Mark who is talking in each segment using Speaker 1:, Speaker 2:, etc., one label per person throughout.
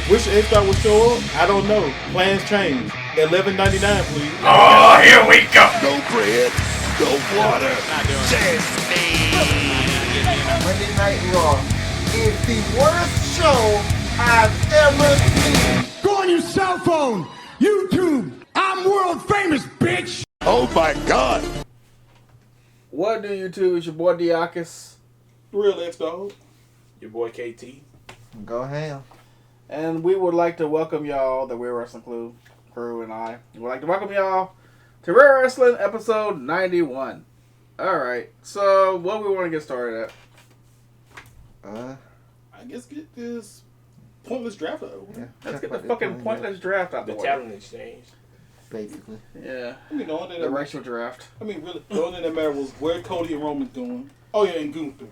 Speaker 1: Which X-Star will show up? I don't know. Plans change. $11.99, please.
Speaker 2: Oh, here we go.
Speaker 3: No bread, no water, just me.
Speaker 4: Monday Night Raw is the worst show I've ever seen.
Speaker 5: Go on your cell phone, YouTube. I'm world famous, bitch.
Speaker 3: Oh my God.
Speaker 6: What do YouTube? It's your boy Diakis.
Speaker 1: Real X-Dog.
Speaker 2: Your boy KT.
Speaker 4: Go ham.
Speaker 6: And we would like to welcome y'all, the Real Wrestling crew and I. We would like to welcome y'all to Real Wrestling episode 91. Alright, so what we want to get started at?
Speaker 1: I guess get this pointless draft over.
Speaker 4: Yeah,
Speaker 6: Let's get the fucking pointless draft out
Speaker 2: The
Speaker 6: the way.
Speaker 2: talent exchange.
Speaker 4: basically.
Speaker 6: Yeah.
Speaker 1: I mean, the only thing
Speaker 6: The
Speaker 1: that
Speaker 6: racial draft.
Speaker 1: I mean, really, the only thing that mattered was where Cody and Roman's going. Oh yeah, and Gunther.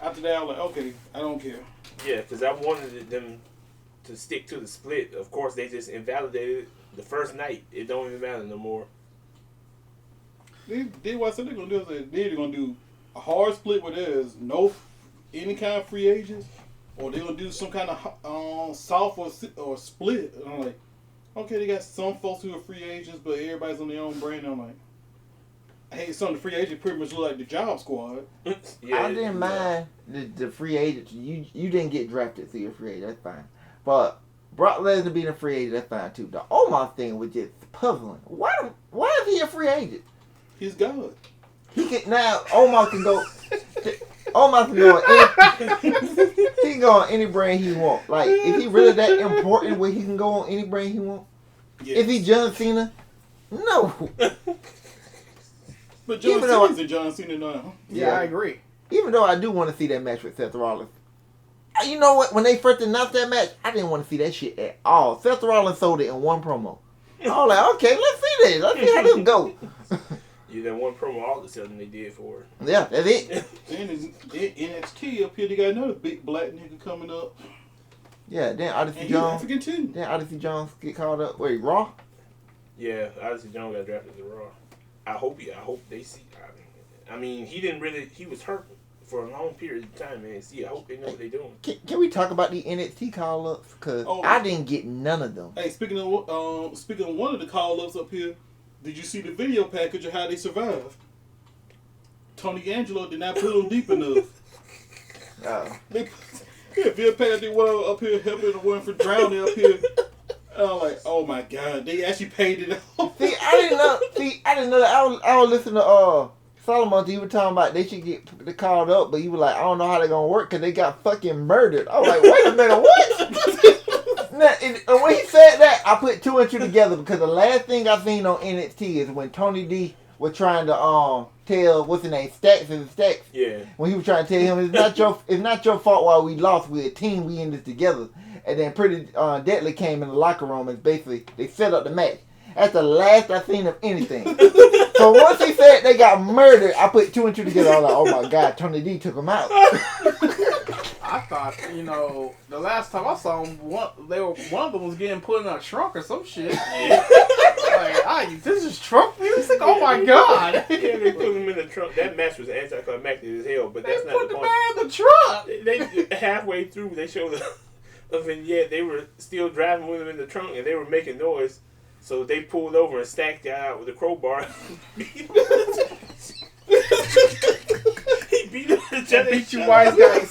Speaker 1: After that, I was like, okay, I don't care.
Speaker 2: Yeah, because I wanted them to stick to the split. Of course, they just invalidated it the first night. It don't even matter no more.
Speaker 1: They did what I said they're gonna do. They're gonna do a hard split where there's no any kind of free agents, or they're gonna do some kind of soft or split. And I'm like, okay, they got some folks who are free agents, but everybody's on their own brand. I'm like, hey, some of the free agents pretty much look like the Job Squad.
Speaker 2: Yeah,
Speaker 4: I didn't mind the free agents. You didn't get drafted, so you're a free agent. That's fine. But Brock Lesnar being a free agent, that's fine too. The Omar thing was just puzzling. Why is he a free agent?
Speaker 1: He's God.
Speaker 4: He can now. Omar can go. Omar can go. He can go on any brand he wants. Like, if he really that important, where he can go on any brand he wants.
Speaker 1: Yes.
Speaker 4: If he John Cena, no.
Speaker 1: But John
Speaker 4: Even though
Speaker 1: Cena's a John Cena now.
Speaker 6: Yeah, I agree.
Speaker 4: Even though I do want to see that match with Seth Rollins. You know what? When they first announced that match, I didn't want to see that shit at all. Seth Rollins sold it in one promo. I was like, okay, let's see this. Let's see how this go.
Speaker 2: Yeah, that one promo all of a sudden they did for it.
Speaker 4: Yeah, that's it.
Speaker 1: Then NXT up here, they got another big black nigga coming up.
Speaker 4: Yeah, then Odyssey
Speaker 1: And he's
Speaker 4: Jones.
Speaker 1: African too.
Speaker 4: Then Odyssey Jones get called up. Wait, Raw?
Speaker 2: Yeah, Odyssey Jones got drafted to Raw. I hope they see. I mean, he was hurt for a long period of time, man. See, I hope they know what they're doing.
Speaker 4: Can we talk about the NXT call-ups? Because I didn't get none of them.
Speaker 1: Hey, speaking of one of the call-ups up here, did you see the video package of how they survived? Tony Angelo did not put them deep enough. They video package they were up here helping the one for drowning up here. And I'm like, oh my God, they actually paid it off.
Speaker 4: I didn't know that. I was listening to Solomon. He was talking about they should get called up, but he was like, I don't know how they're gonna work because they got fucking murdered. I was like, wait a minute, what? Now, and when he said that, I put two and two together because the last thing I seen on NXT is when Tony D was trying to tell what's his name, Stacks.
Speaker 2: Yeah.
Speaker 4: When he was trying to tell him it's not your fault why we lost. We're a team. We in this together. And then Pretty Deadly came in the locker room and basically they set up the match. That's the last I seen of anything. So once he said they got murdered, I put two and two together. I was like, oh my God, Tony D took him out.
Speaker 6: I thought, the last time I saw them, one of them was getting put in a trunk or some shit. This is trunk music? Oh my God.
Speaker 2: Yeah, they put him in the trunk. That match was anticlimactic as hell, but that's not
Speaker 6: put
Speaker 2: the
Speaker 6: the
Speaker 2: point.
Speaker 6: man in the trunk.
Speaker 2: They halfway through, they showed a vignette. They were still driving with him in the trunk, and they were making noise. So they pulled over and stacked got out with a crowbar. He beat him.
Speaker 6: Beat you wise guys.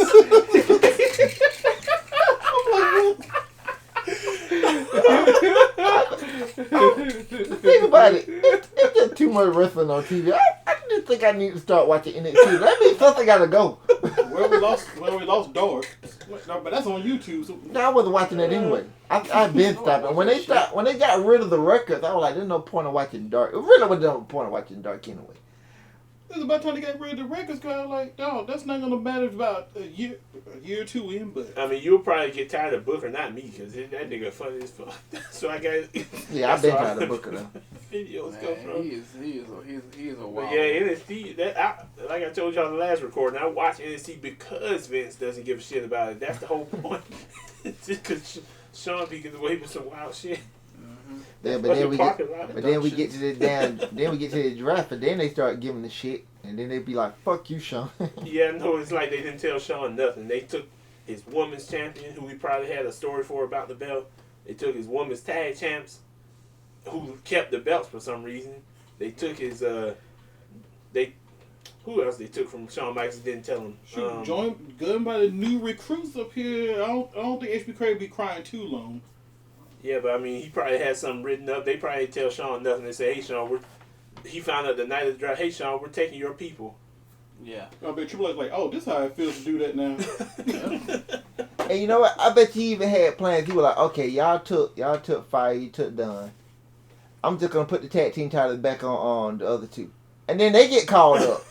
Speaker 4: Think about it. It's just too much wrestling on TV. I just think I need to start watching NXT. That means something gotta go.
Speaker 1: Well, we lost Dark. No, but that's on YouTube. So.
Speaker 4: No, I wasn't watching that anyway. I've been stopping. When they got rid of the records, I was like, there's no point in watching Dark. It really was no point in watching Dark anyway.
Speaker 1: It's about time to get rid of the records, cause like, dog, that's not gonna matter about a year or two in. But
Speaker 2: I mean, you'll probably get tired of Booker, not me, because that nigga funny as fuck. So I got.
Speaker 4: Yeah, I've been tired of Booker though.
Speaker 2: Videos
Speaker 6: Man,
Speaker 2: come from.
Speaker 6: He is a wild.
Speaker 2: But yeah, NXT. Like I told y'all in the last recording, I watch NXT because Vince doesn't give a shit about it. That's the whole point. Just because Sean be getting away with some wild shit.
Speaker 4: Yeah, but then we get to the draft, but then they start giving the shit, and then they be like, "Fuck you, Sean."
Speaker 2: Yeah, no, it's like they didn't tell Sean nothing. They took his women's champion, who we probably had a story for about the belt. They took his women's tag champs, who kept the belts for some reason. They took his who else they took from Shawn Michaels didn't tell him.
Speaker 1: Shoot, joined by the new recruits up here. I don't think HB Craig be crying too long.
Speaker 2: Yeah, but I mean, he probably had something written up. They probably tell Shawn nothing. They say, "Hey, Shawn, he found out the night of the draft. Hey, Shawn, we're taking your people."
Speaker 6: Yeah.
Speaker 1: I bet Triple H like, oh, this is how it feels to do that now.
Speaker 4: And you know what? I bet you even had plans. You were like, okay, y'all took Fire, you took Dunn. I'm just gonna put the tag team titles back on the other two, and then they get called up.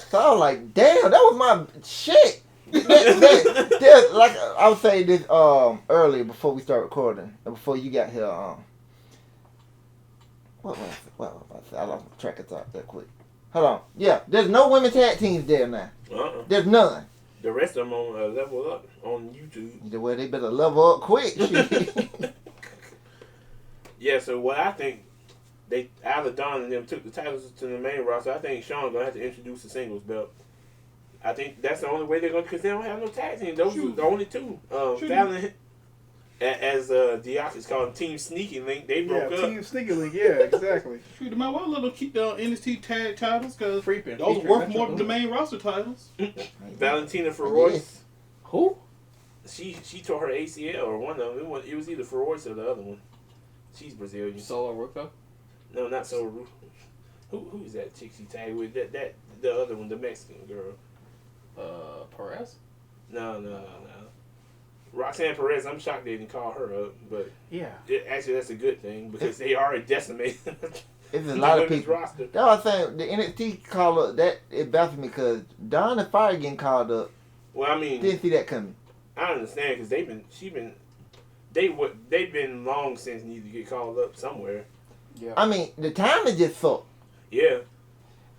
Speaker 4: So I was like, damn, that was my shit. Like I was saying this earlier before we start recording and before you got here. What was I? I lost track of thought that quick. Hold on. Yeah, there's no women tag teams there now. There's none.
Speaker 2: The rest of them on Level Up on YouTube.
Speaker 4: Well, they better level up quick.
Speaker 2: Yeah, so what I think, they Don and them took the titles to the main roster. I think Shawn gonna have to introduce the singles belt. I think that's the only way they're going to, because they don't have no tag team. Those are the only two. Fallon, as Diakis called them, Team Sneaky Link, they broke up.
Speaker 6: Team Sneaky Link, yeah, exactly.
Speaker 1: Shoot, they might well let them keep the NXT tag titles because those
Speaker 6: Featuring
Speaker 1: worth
Speaker 6: Metro
Speaker 1: more than the main roster titles.
Speaker 2: Valentina Feroz.
Speaker 6: Who?
Speaker 2: She tore her ACL or one of them. It was either Feroz or the other one. She's Brazilian.
Speaker 6: Solo Ruka?
Speaker 2: No, not so. Who's that chick she tagged with? That the other one, the Mexican girl.
Speaker 6: Perez?
Speaker 2: No. Roxanne Perez, I'm shocked they didn't call her up, but
Speaker 6: yeah,
Speaker 2: actually that's a good thing because they already decimated.
Speaker 4: It's a lot of people.
Speaker 2: Roster.
Speaker 4: That's what I'm saying. The NXT call up, that it baffled me because Dawn and Fire getting called up.
Speaker 2: Well, I mean,
Speaker 4: didn't see that coming.
Speaker 2: I understand because they've been long since need to get called up somewhere.
Speaker 6: Yeah.
Speaker 4: I mean, the timing just sucked.
Speaker 2: Yeah.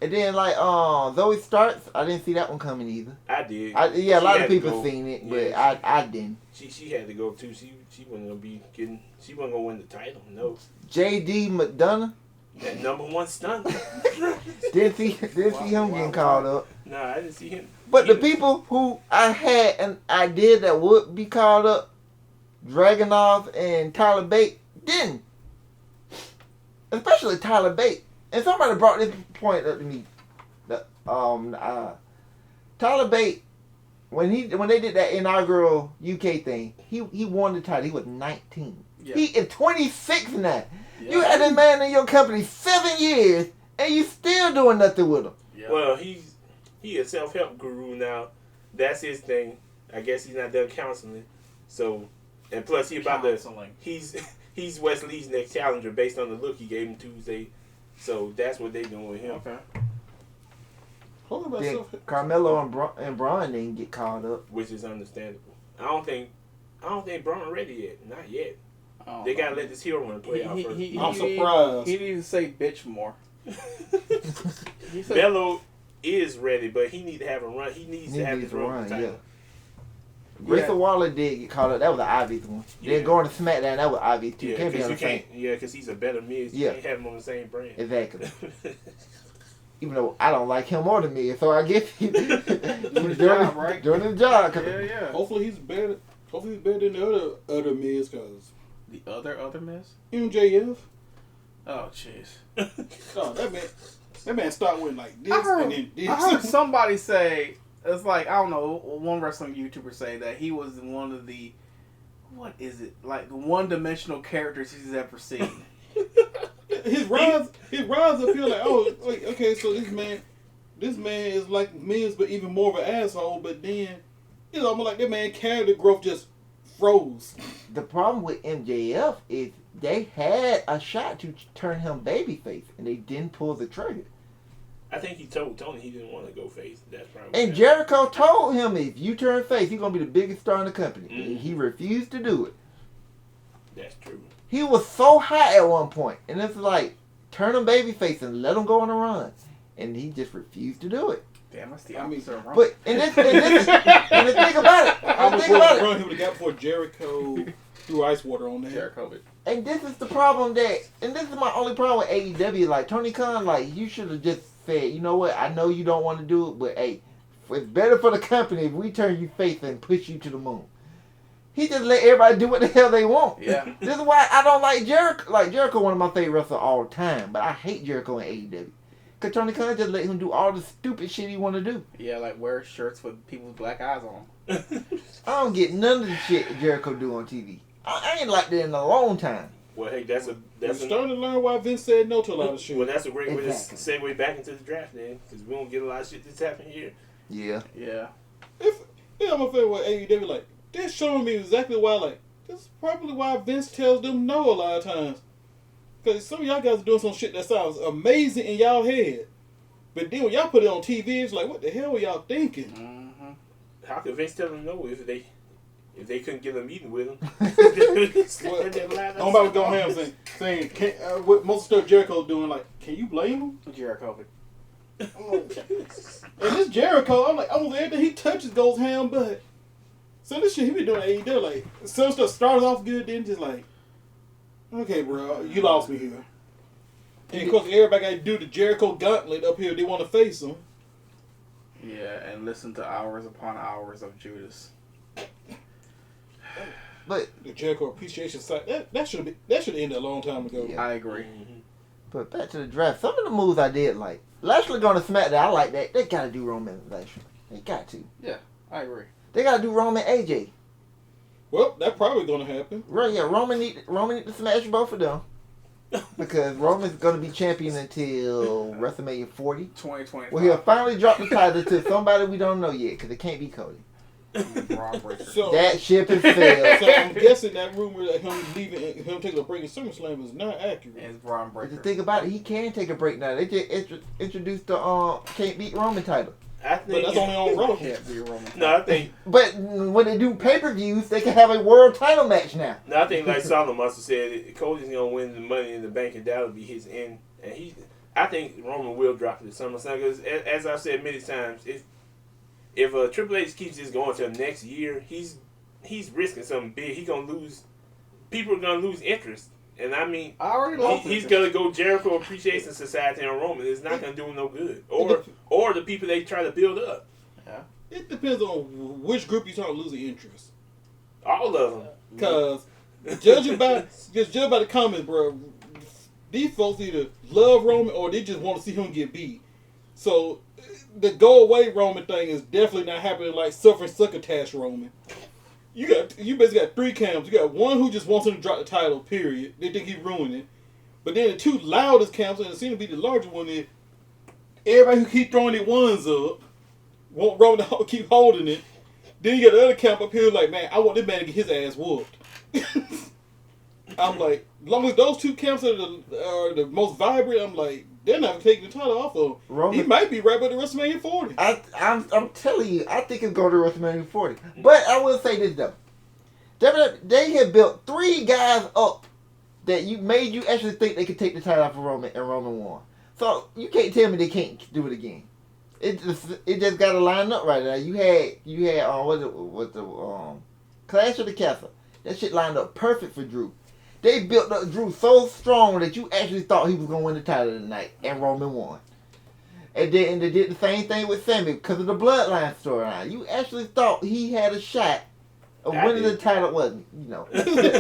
Speaker 4: And then like Zoe Starks, I didn't see that one coming either.
Speaker 2: I did.
Speaker 4: A lot of people seen it, but
Speaker 2: yeah,
Speaker 4: I didn't.
Speaker 2: She had to go too. She wasn't gonna be getting. She wasn't gonna win the title. No.
Speaker 4: JD McDonough.
Speaker 2: That #1 stunt.
Speaker 4: didn't see him getting called up.
Speaker 2: No, I didn't see him.
Speaker 4: But the people who I had an idea that would be called up, Dragunov and Tyler Bate, didn't. Especially Tyler Bate. And somebody brought this point up to me. Tyler Bate, when they did that inaugural UK thing, he won the title. He was 19. Yeah. He is 26 now. Yeah. You had this man in your company 7 years, and you still doing nothing with him.
Speaker 2: Yeah. Well, he a self-help guru now. That's his thing. I guess he's not done counseling. So, and plus he's Wesley's next challenger based on the look he gave him Tuesday. So that's what they doing with him.
Speaker 6: Okay.
Speaker 4: Carmelo and Braun didn't get called up,
Speaker 2: which is understandable. I don't think Braun ready yet. Not yet. They gotta let this hero one play out first.
Speaker 1: I'm surprised.
Speaker 6: He needs to say bitch more.
Speaker 2: Bello is ready, but he need to have a run. He needs to have his run.
Speaker 4: Yeah. Grayson Waller did get called up. That was the Ivy's one. Yeah. Then going to SmackDown, that was Ivy too.
Speaker 2: Yeah, because he's a better Miz. You can't have him on the same brand.
Speaker 4: Exactly. Even though I don't like him more than Miz, so I guess he's doing the job.
Speaker 6: Yeah.
Speaker 1: Hopefully he's better. Hopefully he's better than the other Miz, cause
Speaker 6: the other Miz?
Speaker 1: MJF.
Speaker 6: Oh jeez.
Speaker 1: Oh, that man started with like this and then this.
Speaker 6: I heard somebody say. It's like, I don't know, one wrestling YouTuber say that he was one of the, what is it, like the one-dimensional characters he's ever seen.
Speaker 1: his rise, I feel like, okay, so this man is like Miz, but even more of an asshole, but then, it's almost like that man character growth just froze.
Speaker 4: The problem with MJF is they had a shot to turn him babyface, and they didn't pull the trigger.
Speaker 2: I think he told Tony he didn't want to go face. That's probably.
Speaker 4: And Jericho told him if you turn face, you're gonna be the biggest star in the company. Mm-hmm. And he refused to do it.
Speaker 2: That's true.
Speaker 4: He was so high at one point, and it's like turn him babyface and let him go on a run, and he just refused to do it.
Speaker 6: Damn, that's the opposite of wrong.
Speaker 4: But and the thing about it,
Speaker 1: I was going to run him to get before Jericho threw ice water on there.
Speaker 6: Jericho.
Speaker 4: And this is the problem and this is my only problem with AEW. Like Tony Khan, like you should have just said, you know what? I know you don't want to do it, but hey, it's better for the company if we turn you face and push you to the moon. He just let everybody do what the hell they want.
Speaker 6: Yeah.
Speaker 4: This is why I don't like Jericho. Like, Jericho, one of my favorite wrestlers all the time, but I hate Jericho in AEW. Because Tony Khan just let him do all the stupid shit he want to do.
Speaker 6: Yeah, like wear shirts with people with black eyes on.
Speaker 4: I don't get none of the shit Jericho do on TV. I ain't like that in a long time.
Speaker 2: Well, hey,
Speaker 1: We're starting to learn why Vince said no to a lot of shit.
Speaker 2: Well, that's a great way to
Speaker 4: Exactly.
Speaker 2: segue back into the draft, then, because we don't get a lot of shit that's happening here.
Speaker 4: Yeah.
Speaker 6: Yeah.
Speaker 1: I'm a fan with AEW, like, they're showing me exactly why, like, this is probably why Vince tells them no a lot of times. Because some of y'all guys are doing some shit that sounds amazing in y'all head. But then when y'all put it on TV, it's like, what the hell were y'all thinking?
Speaker 6: Mm-hmm.
Speaker 2: How could Vince tell them no if they couldn't get a meeting with him?
Speaker 1: Nobody was going ham saying what most stuff Jericho's doing, like, can you blame him?
Speaker 6: Jericho.
Speaker 1: And this Jericho, I'm like, almost everything he touches goes ham, but so this shit he been doing at AEW, like, some stuff starts off good, then just like, okay, bro, you lost me here. And of course, everybody got to do the Jericho gauntlet up here. They want to face him.
Speaker 6: Yeah, and listen to hours upon hours of Judas.
Speaker 4: But
Speaker 1: The Jericho appreciation site that should have ended a long time ago.
Speaker 4: Yeah.
Speaker 6: I agree.
Speaker 4: But back to the draft. Some of the moves I did like. Lashley going to SmackDown. I like that. They got to do Roman and Lashley. They got to.
Speaker 6: I agree.
Speaker 4: They got to do Roman AJ.
Speaker 1: Well, that's probably going to happen.
Speaker 4: Right, yeah. Roman need to smash both of them. Because Roman's going to be champion until WrestleMania 40.
Speaker 6: 2025.
Speaker 4: Well, he'll finally drop the title to somebody we don't know yet. Because it can't be Cody.
Speaker 6: Braun Breaker.
Speaker 1: So,
Speaker 4: That ship is sailed.
Speaker 1: so I'm guessing that rumor that him leaving, him taking a break in SummerSlam is not accurate.
Speaker 6: And it's Braun
Speaker 4: But the
Speaker 6: Breaker.
Speaker 4: thing about it, he can take a break now. They just introduced the can't beat Roman title.
Speaker 2: I
Speaker 1: But
Speaker 2: think
Speaker 1: that's only on Raw.
Speaker 6: Can't be a Roman.
Speaker 2: No, I think
Speaker 4: But when they do pay-per-views, they can have a world title match now.
Speaker 2: like Solomon must have said, Cody's gonna win the Money in the Bank, and that'll be his end. And I think Roman will drop it at SummerSlam because, as I've said many times, if Triple H keeps this going till next year, he's risking something big. People are gonna lose interest. And I mean,
Speaker 6: I already lost
Speaker 2: he's
Speaker 6: it.
Speaker 2: gonna go Jericho Appreciation Society on Roman. It's not gonna do him no good, or the people they try to build up.
Speaker 1: It depends on which group you're talking losing interest.
Speaker 2: All of them.
Speaker 1: Because judging by the comments, bro, these folks either love Roman or they just want to see him get beat. So the go away Roman thing is definitely not happening like suffering succotash Roman. You basically got three camps. You got one who just wants him to drop the title, period. They think he ruined it. But then the two loudest camps, and it seems to be the larger one, is everybody who keep throwing their ones up, want Roman to keep holding it. Then you got the other camp up here like, man, I want this man to get his ass whooped. I'm like, as long as those two camps are the most vibrant, I'm like, they're not taking the title off of him.
Speaker 4: Roman,
Speaker 1: He might be right by the WrestleMania 40.
Speaker 4: I'm telling you, I think it's going to WrestleMania 40. But I will say this though, they have built three guys up that made you actually think they could take the title off of Roman, and Roman won. So you can't tell me they can't do it again. It just got to line up right now. You had Clash of the Castle. That shit lined up perfect for Drew. They built up Drew so strong that you actually thought he was going to win the title tonight, and Roman won. And then they did the same thing with Sammy because of the Bloodline storyline. You actually thought he had a shot of winning the title. Wasn't,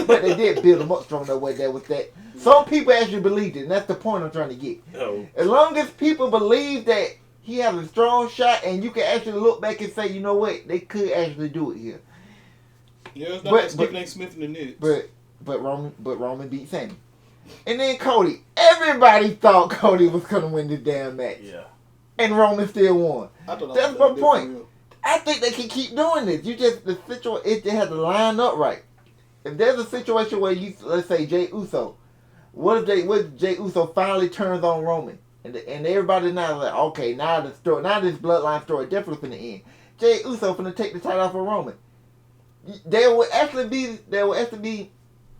Speaker 4: but they did build him up strong that way. There with that. Some people actually believed it, and that's the point I'm trying to get.
Speaker 2: No.
Speaker 4: As long as people believe that he has a strong shot, and you can actually look back and say, you know what, they could actually do it here.
Speaker 1: Yeah, it's not like Stephen A. Smith in the Knicks.
Speaker 4: But Roman beat Sammy. And then Cody. Everybody thought Cody was gonna win this damn match.
Speaker 6: Yeah.
Speaker 4: And Roman still won. That's my point.
Speaker 1: Real.
Speaker 4: I think they can keep doing this. It has to line up right. If there's a situation where let's say Jey Uso, what if Jey Uso finally turns on Roman, and everybody now is like, okay, now this bloodline story definitely finna end. Jey Uso finna take the title off of Roman. There will actually be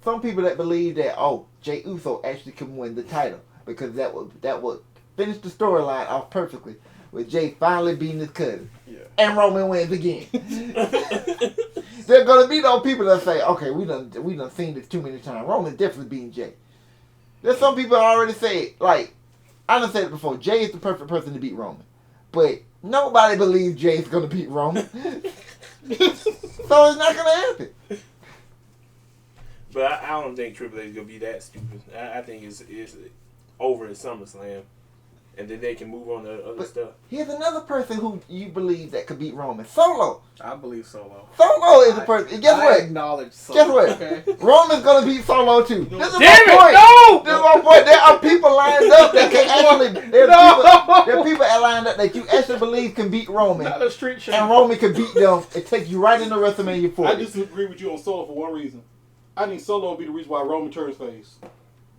Speaker 4: some people that believe that Jey Uso actually can win the title because that would finish the storyline off perfectly with Jey finally beating his cousin.
Speaker 6: Yeah.
Speaker 4: And Roman wins again. There are gonna be those people that say, okay, we done seen this too many times. Roman definitely beating Jey. There's some people already say, like, I done said it before, Jey is the perfect person to beat Roman. But Nobody believes Jay's gonna beat Roman. So it's not gonna happen.
Speaker 2: But I don't think Triple H is gonna be that stupid. I think it's over at SummerSlam, and then they can move on to other stuff.
Speaker 4: Here's another person who you believe that could beat Roman. Solo.
Speaker 6: I believe Solo.
Speaker 4: Solo is the person. Guess
Speaker 6: I
Speaker 4: what?
Speaker 6: acknowledge Solo.
Speaker 4: Guess what?
Speaker 6: Okay.
Speaker 4: Roman's gonna beat Solo too. This is
Speaker 6: Damn
Speaker 4: my
Speaker 6: it!
Speaker 4: point.
Speaker 6: No!
Speaker 4: This is my point. There are people lined up that can actually. There are people that lined up that you actually believe can beat Roman,
Speaker 6: Not a street show.
Speaker 4: and Roman can beat them and take you right into WrestleMania 40.
Speaker 1: I disagree with you on Solo for one reason. I think Solo will be the reason why Roman turns face.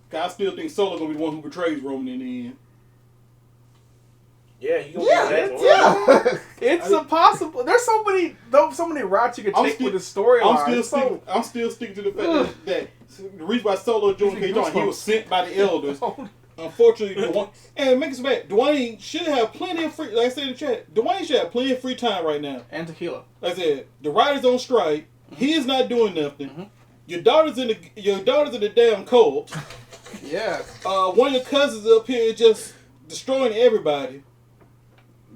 Speaker 1: 'Cause I still think Solo gonna be the one who betrays Roman in the end.
Speaker 2: Yeah, he gonna be that.
Speaker 4: Yeah.
Speaker 6: It's impossible. There's so many routes you can take with the storyline.
Speaker 1: I'm still sticking to the fact that the reason why Solo joined Cage on, he was sent by the elders. Unfortunately, and make it bad. Dwayne should have plenty of free. Like I said in the chat, Dwayne should have plenty of free time right now.
Speaker 6: And tequila.
Speaker 1: Like I said, the writer's on strike. He is not doing nothing.
Speaker 6: Mm-hmm.
Speaker 1: Your daughter's in the damn cult.
Speaker 6: Yeah.
Speaker 1: One of your cousins up here just destroying everybody.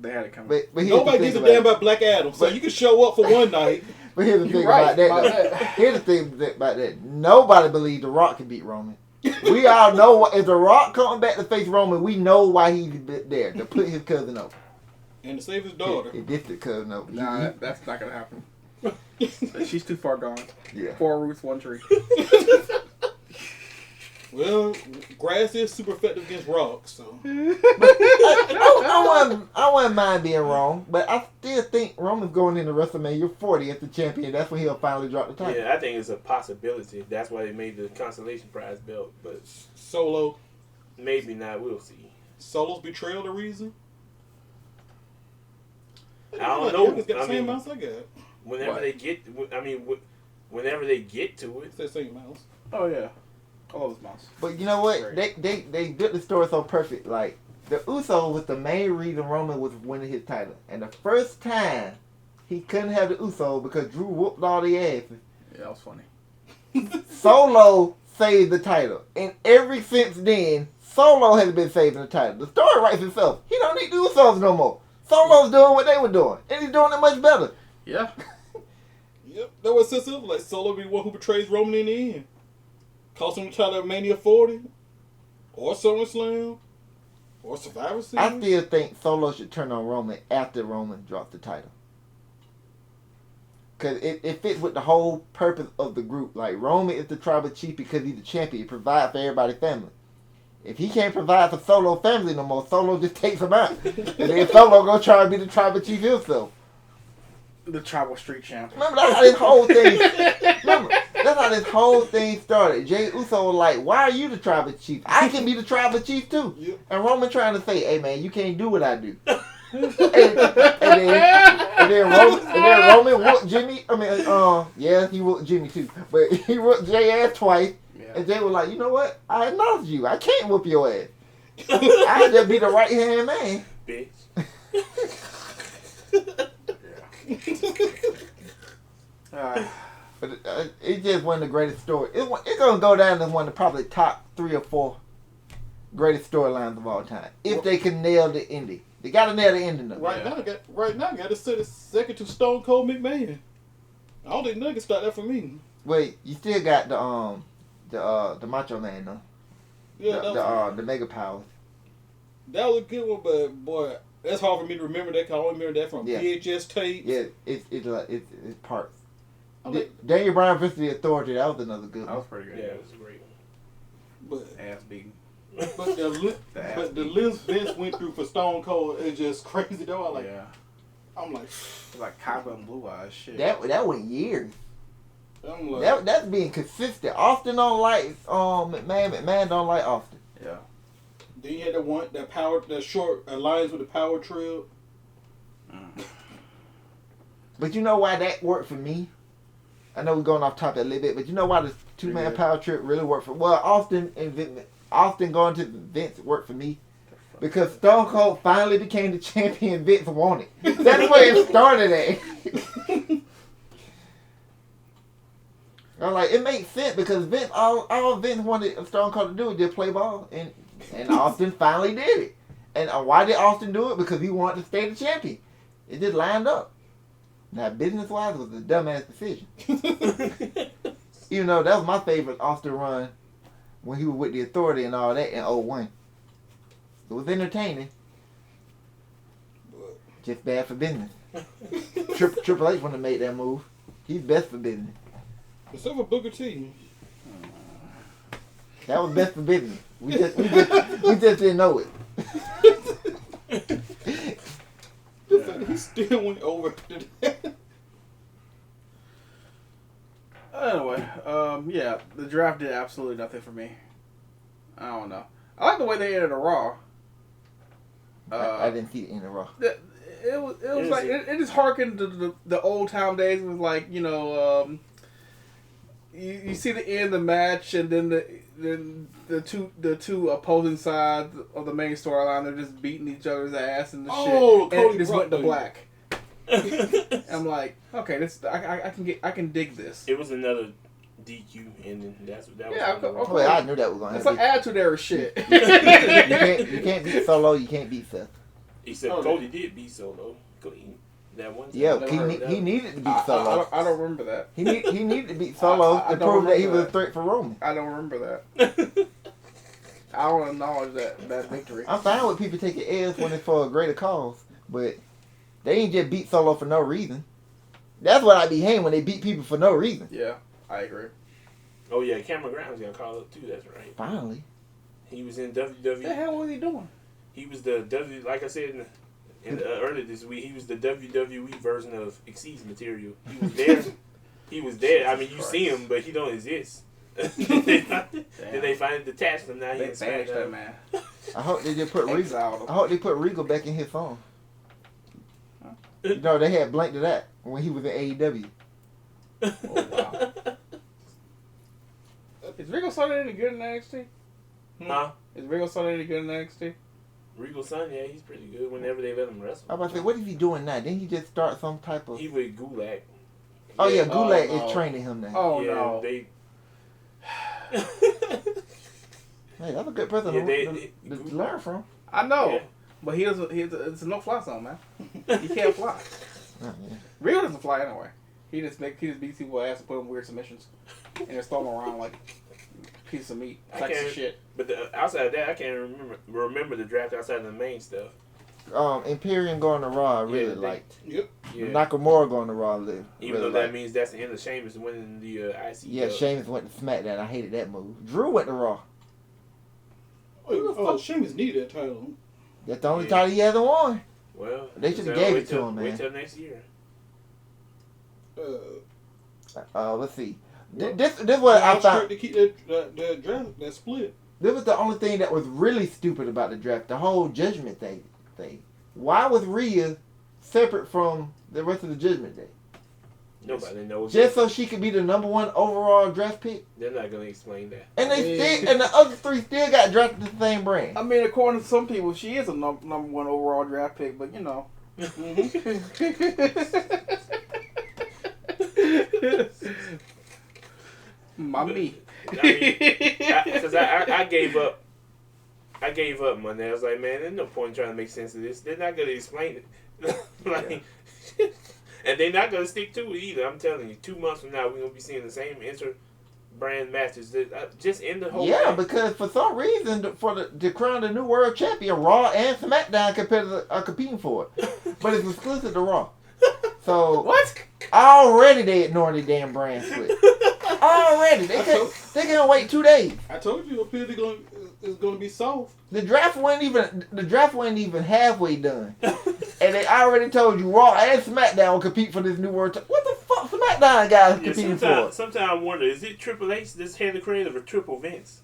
Speaker 6: They had it coming.
Speaker 4: But here's
Speaker 1: Nobody
Speaker 4: the
Speaker 1: gives a
Speaker 4: thing
Speaker 1: damn
Speaker 4: about
Speaker 1: about Black Adam. So you can show up for one night.
Speaker 4: But here's the
Speaker 6: You're
Speaker 4: thing
Speaker 6: right
Speaker 4: about that.
Speaker 6: about
Speaker 4: though.
Speaker 6: that.
Speaker 4: Here's the thing about that. Nobody believes The Rock can beat Roman. We all know if The Rock coming back to face Roman, we know why he's there to put his cousin over.
Speaker 1: And to save his daughter.
Speaker 4: His distant cousin over.
Speaker 6: Nah, that's not gonna happen. She's too far gone.
Speaker 4: Yeah.
Speaker 6: 4 roots, 1 tree.
Speaker 1: Well, grass is super effective against rocks, so.
Speaker 4: I wouldn't mind being wrong, but I still think Roman's going into WrestleMania 40 as the champion. That's when he'll finally drop the title.
Speaker 2: Yeah, I think it's a possibility. That's why they made the consolation prize belt, but
Speaker 1: Solo.
Speaker 2: maybe not. We'll see.
Speaker 1: Solo's betrayal the reason?
Speaker 2: I don't know.
Speaker 1: It's got the
Speaker 2: I
Speaker 1: same
Speaker 2: mean,
Speaker 1: mouse I got.
Speaker 2: whenever
Speaker 6: What?
Speaker 2: they get, whenever they get to it,
Speaker 1: It's that same mouse.
Speaker 6: Oh yeah. I love this mouse.
Speaker 4: But you know what?
Speaker 6: Great.
Speaker 4: They built the story so perfect. Like, the Usos was the main reason Roman was winning his title. And the first time, he couldn't have the Usos because Drew whooped all the asses.
Speaker 6: Yeah, that was funny.
Speaker 4: Solo saved the title. And ever since then, Solo has been saving the title. The story writes itself. He don't need the Usos no more. Solo's doing what they were doing. And he's doing it much better.
Speaker 6: Yeah.
Speaker 1: Yep, that was so simple. Like, Solo be the one who betrays Roman in the end. Cost him the title at Mania 40, or SummerSlam, or Survivor Series.
Speaker 4: I still think Solo should turn on Roman after Roman drops the title. Because it fits with the whole purpose of the group. Like, Roman is the tribal chief because he's the champion. He provides for everybody's family. If he can't provide for Solo family no more, Solo just takes him out. And then Solo go try to be the tribal chief himself.
Speaker 6: The tribal street champ.
Speaker 4: Remember, that's how this whole thing. Remember, that's how this whole thing started. Jay Uso was like, "Why are you the tribal chief? I can be the tribal chief too."
Speaker 1: Yep.
Speaker 4: And Roman trying to say, "Hey man, you can't do what I do." and then Roman whooped Jimmy. I mean, yeah, he whooped Jimmy too, but he whooped Jay ass twice.
Speaker 6: Yeah.
Speaker 4: And Jay was like, "You know what? I acknowledge you. I can't whoop your ass. I just be the right hand man."
Speaker 2: bitch.
Speaker 4: But it's just one of the greatest stories. It's gonna go down as one of the probably top 3 or 4 greatest storylines of all time. If they can nail the ending, they gotta nail the ending. Though.
Speaker 1: Right now, got to set it second to Stone Cold McMahon. I don't think nothing can start that for me.
Speaker 4: Wait, you still got the Macho Man though.
Speaker 1: Yeah,
Speaker 4: The Mega Powers.
Speaker 1: that was a good one, but boy, that's hard for me to remember that. 'Cause I only remember that from
Speaker 4: Yeah.
Speaker 1: VHS tapes.
Speaker 4: Yeah, it's parts.
Speaker 1: I'm like,
Speaker 4: Daniel Bryan versus the Authority. That was another good
Speaker 6: That
Speaker 4: one.
Speaker 6: was pretty
Speaker 2: Yeah,
Speaker 6: good.
Speaker 2: it was a great one.
Speaker 1: but
Speaker 6: Ass beating.
Speaker 1: the list Vince went through for Stone Cold is just crazy though.
Speaker 6: Yeah.
Speaker 1: I'm like,
Speaker 6: It's like Copper and Blue Eyes. Shit.
Speaker 4: That went years.
Speaker 1: I'm like,
Speaker 4: That's being consistent. Austin don't like McMahon. McMahon don't like Austin.
Speaker 6: Yeah.
Speaker 1: then you had that short alliance with the Power Trip.
Speaker 4: But you know why that worked for me? I know we're going off topic a little bit, but you know why the 2-man Power Trip really worked for? Well, Austin going to Vince worked for me because Stone Cold finally became the champion Vince wanted. That's where it started at. I'm like, it makes sense because Vince, all Vince wanted Stone Cold to do was just play ball, and Austin finally did it. And why did Austin do it? Because he wanted to stay the champion. It just lined up. Now, business-wise, it was a dumbass decision. Even though that was my favorite Austin run when he was with the Authority and all that in 01. It was entertaining. Just bad for business. Triple H wouldn't have made that move. He's best for business.
Speaker 1: Except for Booker T.
Speaker 4: That was best for business. We just didn't know it.
Speaker 1: He still went over to that.
Speaker 6: Anyway, yeah, the draft did absolutely nothing for me. I don't know. I like the way they ended a Raw.
Speaker 4: I didn't see it in the Raw.
Speaker 6: It was like it just harkened to the old time days. It was like, you know, you see the end of the match, and then the two opposing sides of the main storyline, they're just beating each other's ass and the shit, and it just went to black. I'm like, okay, this I can dig this.
Speaker 2: It was another DQ, and that was.
Speaker 6: Yeah,
Speaker 4: Oh, yeah, I knew that was going to
Speaker 6: it's
Speaker 4: happen.
Speaker 6: like attitude era shit.
Speaker 4: You can't beat Solo. You can't beat Seth.
Speaker 2: Except Cody did beat Solo. That one time.
Speaker 4: Yeah, he needed to beat Solo.
Speaker 6: I don't remember that.
Speaker 4: He needed to beat Solo to prove that he was a threat for Roman.
Speaker 6: I don't remember that. I don't acknowledge that victory.
Speaker 4: I'm fine with people taking L's when it's for a greater cause, but they ain't just beat Solo for no reason. That's what I be hating when they beat people for no reason.
Speaker 6: Yeah, I agree.
Speaker 2: Oh yeah, Cameron Grimes got called up too. That's right.
Speaker 4: Finally.
Speaker 2: He was in WWE.
Speaker 6: What the hell was he doing?
Speaker 2: He was the like I said earlier this week. He was the WWE version of Exceeds material. He was there. He was there. I mean, you see him, but he don't exist. Then they finally detached him. Now he's
Speaker 6: banished that man.
Speaker 4: I hope they just put Regal.
Speaker 6: Exiled him.
Speaker 4: I hope they put Regal back in his phone. You know, they had Blank to that when he was in AEW.
Speaker 6: Oh, wow. Is Regal Son any good in NXT?
Speaker 2: Huh?
Speaker 6: Is Regal Son any good in NXT?
Speaker 2: Regal Son, yeah, he's pretty good whenever they let him wrestle.
Speaker 4: I was about to say, what is he doing now? Didn't he just start some type of...
Speaker 2: He with Gulak.
Speaker 4: Oh, yeah, Gulak
Speaker 6: no.
Speaker 4: is training him now.
Speaker 6: Oh,
Speaker 2: yeah,
Speaker 6: no.
Speaker 2: They...
Speaker 4: Hey, that's a good person to learn from.
Speaker 6: I know.
Speaker 2: Yeah.
Speaker 6: But he doesn't. It's a no-fly zone, man. He can't fly.
Speaker 4: Oh, yeah.
Speaker 6: Regal doesn't fly anyway. He just beats people's ass and put them in weird submissions, and just throw them around like a piece of meat, sacks of shit.
Speaker 2: But outside of that, I can't remember the draft outside of the main stuff.
Speaker 4: Imperium going to Raw, I really liked.
Speaker 1: Yep.
Speaker 2: Yeah.
Speaker 4: Nakamura going to Raw,
Speaker 2: Even
Speaker 4: really
Speaker 2: though that
Speaker 4: liked.
Speaker 2: means that's the end of Sheamus winning the IC.
Speaker 4: Yeah, Sheamus went to SmackDown. I hated that move. Drew went to Raw.
Speaker 1: Oh, Sheamus needed that title.
Speaker 4: That's the only title he hasn't won.
Speaker 2: Well,
Speaker 4: They should have gave it to him, man.
Speaker 2: Wait till next year.
Speaker 4: Let's see. This what I found.
Speaker 1: To keep that draft, that split.
Speaker 4: This was the only thing that was really stupid about the draft. The whole Judgment Day thing. Why was Rhea separate from the rest of the Judgment Day?
Speaker 2: Nobody knows.
Speaker 4: Just so she could be the #1 overall draft pick?
Speaker 2: They're not gonna explain that.
Speaker 4: And and the other three still got drafted to the same brand.
Speaker 6: I mean, according to some people, she is a number 1 overall draft pick, but you know. Mommy.
Speaker 2: Because I gave up. I gave up Monday. I was like, man, there's no point in trying to make sense of this. They're not gonna explain it. And they're not gonna stick to it either. I'm telling you, 2 months from now, we're gonna be seeing the same inter-brand matches. Just in the whole.
Speaker 4: Yeah,
Speaker 2: thing.
Speaker 4: because for some reason, to crown the new world champion, Raw and SmackDown competitors are competing for it, but it's exclusive to Raw. So
Speaker 6: What?
Speaker 4: already they ignoring the damn brand split. Already they can't wait 2 days.
Speaker 1: I told you, apparently it's gonna be soft.
Speaker 4: The draft wasn't even halfway done, and they already told you Raw and SmackDown will compete for this new world. What the fuck, SmackDown guys competing for?
Speaker 2: Sometimes I wonder, is it Triple H that's head of creative or Triple Vince?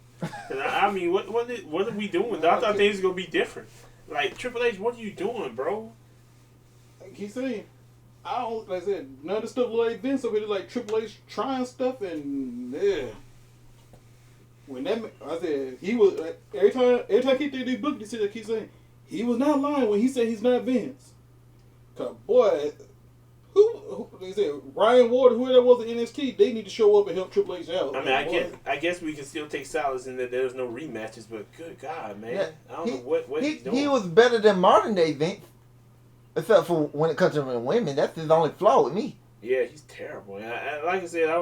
Speaker 2: I mean, what are we doing? I thought things were gonna be different. Like Triple H, what are you doing, bro?
Speaker 1: He's saying, I don't, like I said, none of the stuff like Vince over here, like Triple H trying stuff, and yeah. When that, I said, he was, like, every time he did the book, he said, keep saying, he was not lying when he said he's not Vince. Cause boy, Who they said Ryan Ward, whoever that was in NXT, they need to show up and help Triple H out.
Speaker 2: I mean, I guess we can still take solace in that there's no rematches, but good God, man,
Speaker 4: Yeah,
Speaker 2: I don't know what he's doing.
Speaker 4: He was better than modern day Vince, except for when it comes to women. That's his only flaw with me.
Speaker 2: Yeah, he's terrible. And like I said,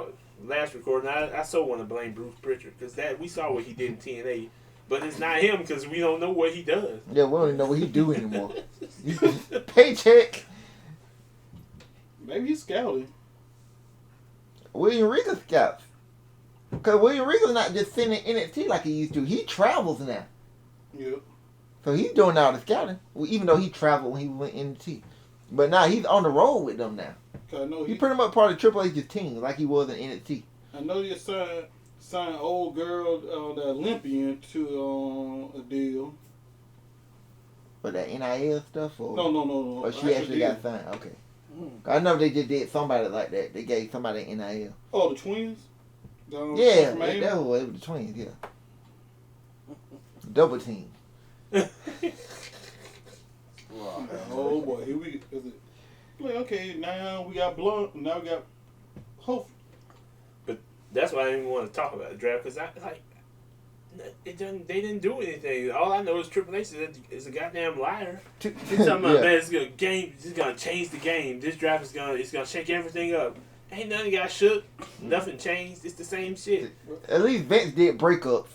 Speaker 2: last recording, I so want to blame Bruce Pritchard because that we saw what he did in TNA, but it's not him because we don't know what he does.
Speaker 4: Yeah, we don't even know what he do anymore. Paycheck.
Speaker 1: Maybe he's scouting.
Speaker 4: William Regal scouts. Because William Regal's not just sitting in NXT like he used to. He travels now.
Speaker 1: Yep.
Speaker 4: So he's doing all the scouting. Well, even though he traveled when he went NXT. But now he's on the road with them now.
Speaker 1: I know
Speaker 4: He's pretty much part of Triple H's team like he was in NXT.
Speaker 1: I know you signed old girl, the Olympian, to a deal.
Speaker 4: But that NIL stuff? Or,
Speaker 1: No.
Speaker 4: Or she actually got signed? Okay. I know they just did somebody like that. They gave somebody an NIL.
Speaker 1: Oh, the twins?
Speaker 4: Yeah, that was it was the twins, yeah. Double team.
Speaker 1: Oh boy, here we go. Like, okay, now we got Blunt, now we got Hope.
Speaker 2: But that's why I didn't even want to talk about the draft because they didn't do anything. All I know is Triple H is a goddamn liar. He's talking about, man, it's gonna change the game. This draft is gonna shake everything up. Ain't nothing got shook. Nothing changed. It's the same shit.
Speaker 4: At least Vince did breakups.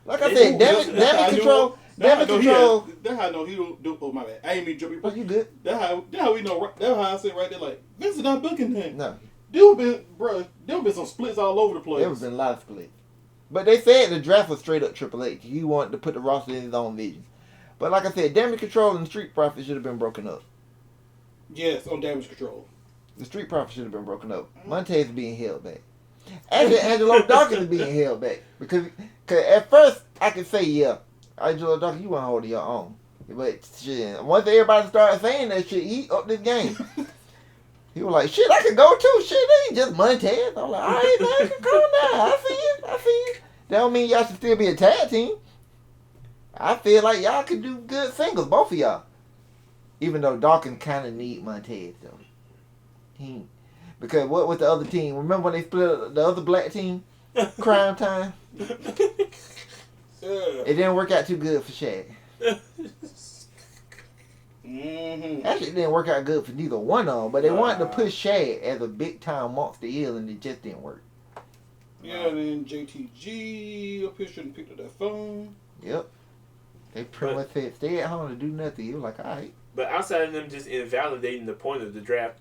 Speaker 4: Like I said, damage control. Damage control.
Speaker 1: That's how I know he don't do. Oh my bad. I ain't mean to jump.
Speaker 4: Oh, you good?
Speaker 1: That's how we know. That's how I said right there. Like Vince is not booking him.
Speaker 4: No.
Speaker 1: There been some splits all over the place.
Speaker 4: There been a lot of splits. But they said the draft was straight up Triple H. He wanted to put the roster in his own vision. But like I said, Damage Control and Street Profits should have been broken up.
Speaker 1: Yes, on Damage Control.
Speaker 4: The Street Profits should have been broken up. Montez is being held back. Actually, Angelo Dawkins is being held back. Because at first, I could say, yeah, Angelo Dawkins, you want to hold your own. But shit, once everybody started saying that shit, he upped this game. He was like, shit, I could go too. Shit, it ain't just Montez. I'm like, all right, man, come on now. I see you. That don't mean y'all should still be a tag team. I feel like y'all could do good singles, both of y'all. Even though Dawkins kind of need Montez, though. Because what was the other team? Remember when they split the other black team? Crime Time? It didn't work out too good for Shaq.
Speaker 1: Mm-hmm.
Speaker 4: Actually, it didn't work out good for neither one of them, but they wanted to push Shaq as a big-time monster heel, and it just didn't work.
Speaker 1: Yeah, and then JTG up here shouldn't pick up that phone.
Speaker 4: Yep. They pretty much said, stay at home to do nothing. He was like, all right.
Speaker 2: But outside of them just invalidating the point of the draft,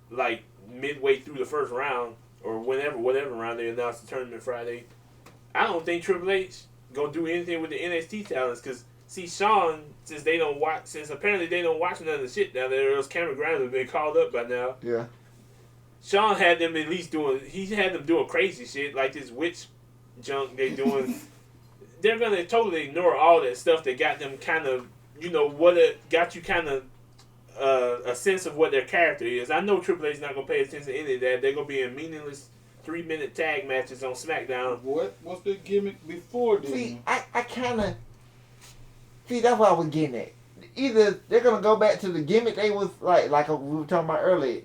Speaker 2: like midway through the first round, or whatever round they announced the tournament Friday, I don't think Triple H gonna do anything with the NXT talents, because see, Sean, since apparently they don't watch none of the shit down there, those Cameron Grimes have been called up by now.
Speaker 4: Yeah.
Speaker 2: Sean had them at least doing crazy shit, like this witch junk they doing. They're gonna totally ignore all that stuff that got them kind of, got you kind of a sense of what their character is. I know Triple H is not gonna pay attention to any of that. They're gonna be in meaningless 3-minute tag matches on SmackDown.
Speaker 1: What's the gimmick before this?
Speaker 4: See, I kind of... See, that's what I was getting at. Either they're going to go back to the gimmick they was like we were talking about earlier.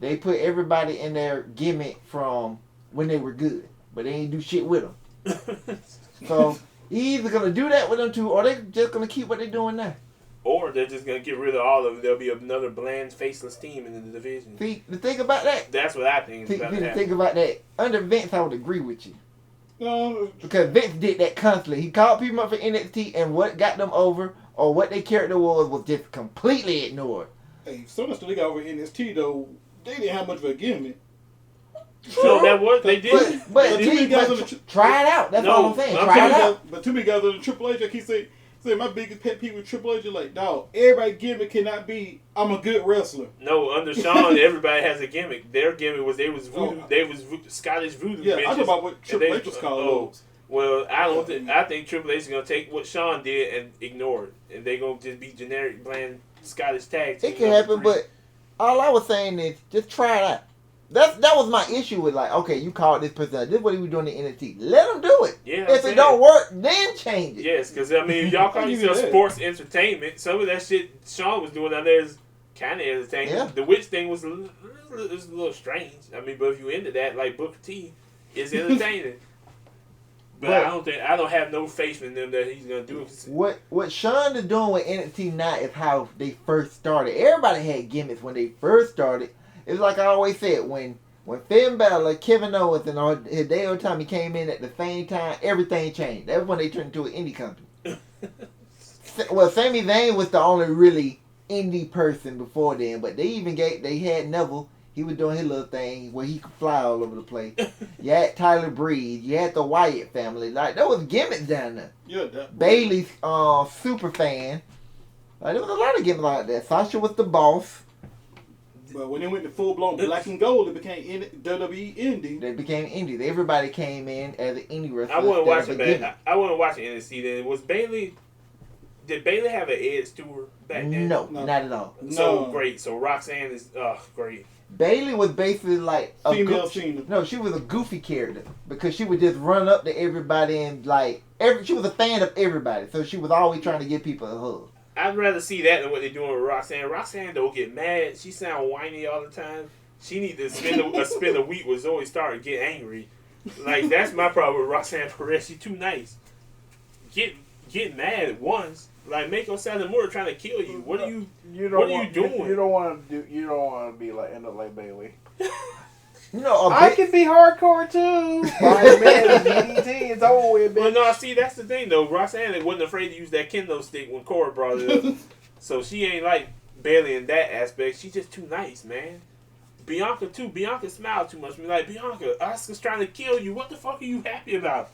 Speaker 4: They put everybody in their gimmick from when they were good, but they ain't do shit with them. So, he either going to do that with them two, or they just going to keep what they're doing now.
Speaker 2: Or they're just going to get rid of all of it. There'll be another bland, faceless team in the division.
Speaker 4: See, the thing about that...
Speaker 2: That's what I think is about to happen.
Speaker 4: The thing about that, under Vince, I would agree with you.
Speaker 1: No,
Speaker 4: because Vince did that constantly. He called people up for NXT, and what got them over, or what their character was just completely ignored.
Speaker 1: Hey, so much they got over NXT though, they didn't have much of a gimmick.
Speaker 2: So that was they did.
Speaker 4: But try it out. That's all I'm saying. Try it out.
Speaker 1: But too many guys on the Triple H, I keep saying my biggest pet peeve with Triple H is like, dog, everybody's gimmick cannot be I'm a good wrestler.
Speaker 2: No, under Sean, everybody has a gimmick. Their gimmick was they was voodoo, Scottish voodoo.
Speaker 1: Yeah, I know about what Triple H was called.
Speaker 2: Well, I think Triple H is gonna take what Sean did and ignore it, and they gonna just be generic, bland Scottish tag team.
Speaker 4: It can happen, but all I was saying is just try it out. That was my issue with, like, okay, you called this person out. This is what he was doing in NXT. Let him do it.
Speaker 2: Yeah,
Speaker 4: if it don't work, then change it.
Speaker 2: Yes, because I mean, y'all call yourself sports entertainment. Some of that shit Sean was doing out there is kind of entertaining.
Speaker 4: Yeah.
Speaker 2: The witch thing was a little strange. I mean, but if you into that, like Booker T, it's entertaining. But I don't have no faith in them that he's gonna do it.
Speaker 4: What Sean is doing with NXT now is how they first started. Everybody had gimmicks when they first started. It's like I always said, when Finn Balor, Kevin Owens, and all Hideo Itami came in at the same time, everything changed. That's when they turned into an indie company. Well, Sami Zayn was the only really indie person before then, but they had Neville. He was doing his little thing where he could fly all over the place. You had Tyler Breeze. You had the Wyatt family. Like, there was gimmicks down there.
Speaker 1: Yeah, that.
Speaker 4: Bailey's super fan. Like, there was a lot of gimmicks like that. Sasha was the boss.
Speaker 1: But when they went to full blown black and gold, it became WWE indie.
Speaker 4: They became indies. Everybody came in as an indie wrestler.
Speaker 2: I wasn't watching that. I wasn't watching NXT then. Was Bailey? Did Bailey have an Edge tour back then?
Speaker 4: No, not at all.
Speaker 2: So great. So Roxanne is great.
Speaker 4: Bailey was basically like a
Speaker 1: Female Sheena.
Speaker 4: No, she was a goofy character because she would just run up to everybody and like she was a fan of everybody, so she was always trying to give people a hug.
Speaker 2: I'd rather see that than what they're doing with Roxanne. Roxanne don't get mad. She sound whiny all the time. She need to spend a week with Zoe Stark and get angry. Like, that's my problem with Roxanne Perez. She's too nice. Get mad at once. Like, make Osana Moore trying to kill you. What are you doing?
Speaker 6: You don't want to be like end up like Bailey.
Speaker 4: You know,
Speaker 6: I can be hardcore too. My man, DDT, it's over with, bitch.
Speaker 2: Well, no, see, that's the thing though. Roxanne wasn't afraid to use that kendo stick when Cora brought it up. So she ain't like Bailey in that aspect. She's just too nice, man. Bianca too. Bianca smiled too much. Be like, Bianca, Asuka's trying to kill you. What the fuck are you happy about?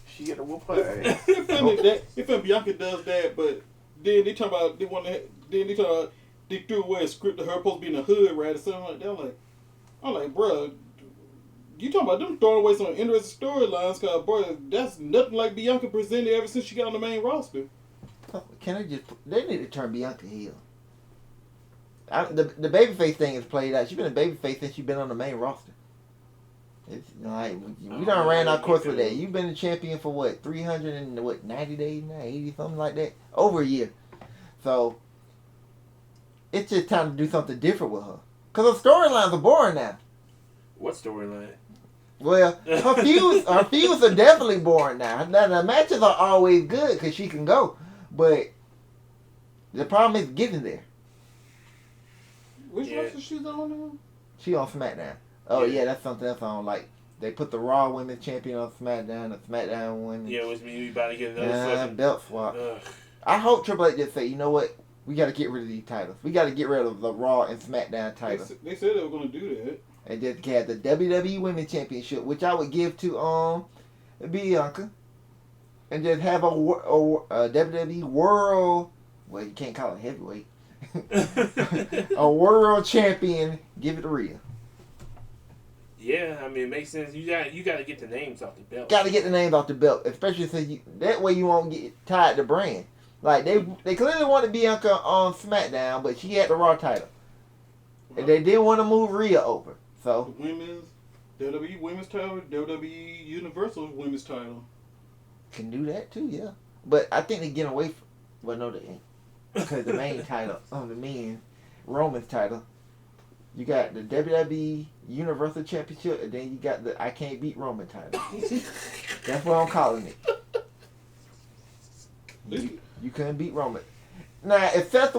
Speaker 6: She get a whoop her ass.
Speaker 1: If Bianca does that, but then they talk about they threw away a script of her supposed to be in the hood, right, or something like that. I'm like, bro, you talking about them throwing away some interesting storylines? Cause, bro, that's nothing like Bianca presented ever since she got on the main roster.
Speaker 4: They need to turn Bianca heel. The babyface thing is played out. She's been a babyface since she's been on the main roster. It's like we done ran our course with that. You've been the champion for what, 90 days now, 80 something like that, over a year. So it's just time to do something different with her. Cause her storylines are boring now.
Speaker 2: What storyline?
Speaker 4: Well, her feuds are definitely boring now. Now the matches are always good because she can go, but the problem is getting there.
Speaker 1: Which roster she's on now?
Speaker 4: She on SmackDown. Oh yeah, that's something else on. Like they put the Raw Women's Champion on SmackDown, the SmackDown one.
Speaker 2: Yeah, which means we about to get another fucking
Speaker 4: belt swap.
Speaker 2: Ugh.
Speaker 4: I hope Triple H just say, you know what? We got to get rid of these titles. We got to get rid of the Raw and SmackDown titles.
Speaker 1: They said they were going to do that.
Speaker 4: And just have the WWE Women's Championship, which I would give to Bianca, and just have a WWE World. Well, you can't call it heavyweight. A world champion. Give it to Rhea.
Speaker 2: Yeah, I mean, it makes sense. You got to get the names off the belt.
Speaker 4: Got to get the names off the belt, especially since that way you won't get tied to brand. Like they clearly wanted Bianca on SmackDown, but she had the Raw title, and they didn't want to move Rhea over. So
Speaker 1: Women's WWE Women's title, WWE Universal Women's title.
Speaker 4: Can do that too, yeah. But I think they get away from. Well, no, they ain't, because the main title on the men, Roman's title. You got the WWE Universal Championship, and then you got the I Can't Beat Roman title. That's what I'm calling it. You couldn't beat Roman. Now, if Seth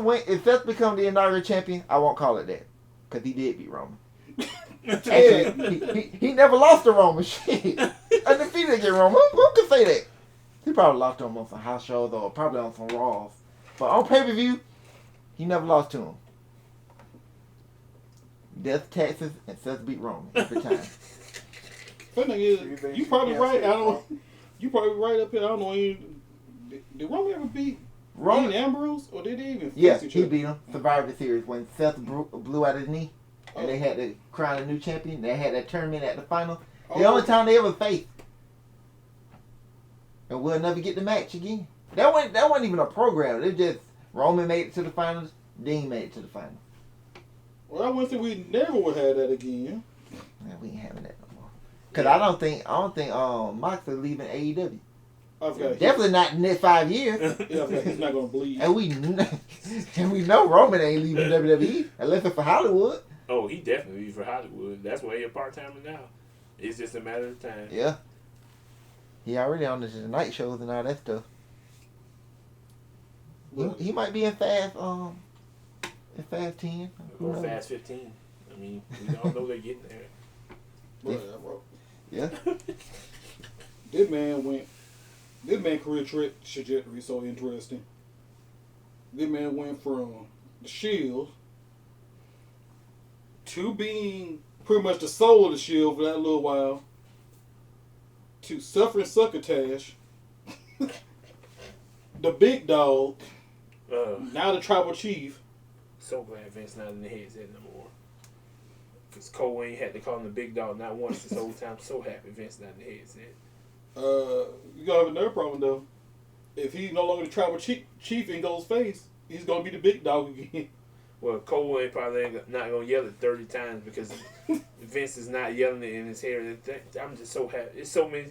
Speaker 4: become the inaugural champion, I won't call it that, because he did beat Roman. Actually, he never lost to Roman. Shit, undefeated against Roman. Who could say that? He probably lost to him on some house shows or probably on some Raws. But on pay-per-view, he never lost to him. Death, taxes, and Seth beat Roman every time.
Speaker 1: Funny thing is, you probably right. You probably right up here. I don't know. Did Roman ever beat Dean Ambrose, or did they even face each
Speaker 4: he
Speaker 1: other?
Speaker 4: beat him. Survivor Series when Seth blew out his knee, and they had to crown a new champion. They had that tournament at the final. The only time they ever faced, and we'll never get the match again. That wasn't even a program. It just Roman made it to the finals. Dean made it to the finals.
Speaker 1: Well, I wouldn't say we never would have that again.
Speaker 4: Man, we ain't having that no more. Cause I don't think Moxley leaving AEW.
Speaker 1: I forgot.
Speaker 4: Definitely not in the next 5 years.
Speaker 1: Yeah, I forgot he's not gonna bleed.
Speaker 4: And we know Roman ain't leaving WWE unless it's for Hollywood.
Speaker 2: Oh, he definitely leave for Hollywood. That's why he's a part-timer now. It's just a matter of time.
Speaker 4: Yeah. He already on the night shows and all that stuff. He might be in Fast 10.
Speaker 2: Or Fast 15. I mean, we all know they're getting there.
Speaker 4: Yeah.
Speaker 1: This man career trajectory so interesting. This man went from the Shield to being pretty much the soul of the Shield for that little while to suffering succotash, the big dog, now the tribal chief.
Speaker 2: So glad Vince not in the headset no more. Because Cole Wayne had to call him the big dog not once this whole time. So happy Vince not in the headset.
Speaker 1: You gotta have another problem though. If he's no longer the tribal chief in Gold's face, he's gonna be the big dog again.
Speaker 2: Well, Cole Wayne probably not gonna yell it 30 times because Vince is not yelling it in his hair. I'm just so happy. It's so many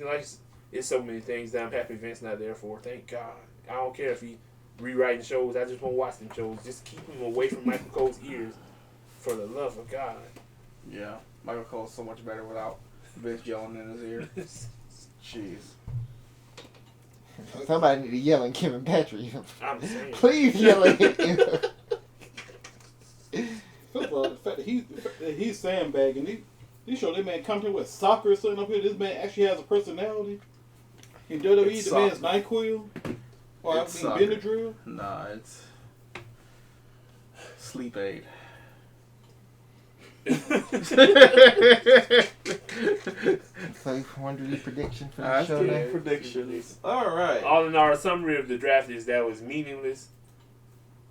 Speaker 2: things that I'm happy Vince not there for. Thank God. I don't care if he rewriting shows. I just want to watch them shows. Just keep him away from Michael Cole's ears, for the love of God.
Speaker 6: Yeah, Michael Cole's so much better without Vince yelling in his ear. Jeez.
Speaker 4: Somebody need to yell at Kevin Patrick.
Speaker 2: I'm saying.
Speaker 4: Please yell at him.
Speaker 1: First of all, the fact that he's sandbagging, he showed that man come here with soccer or something up here. This man actually has a personality. In WWE, the man's NyQuil. Or I mean Benadryl.
Speaker 6: Nah, it's sleep aid.
Speaker 4: So you want to do prediction for the show now?
Speaker 6: Predictions. All right.
Speaker 2: All in all, a summary of the draft is that was meaningless,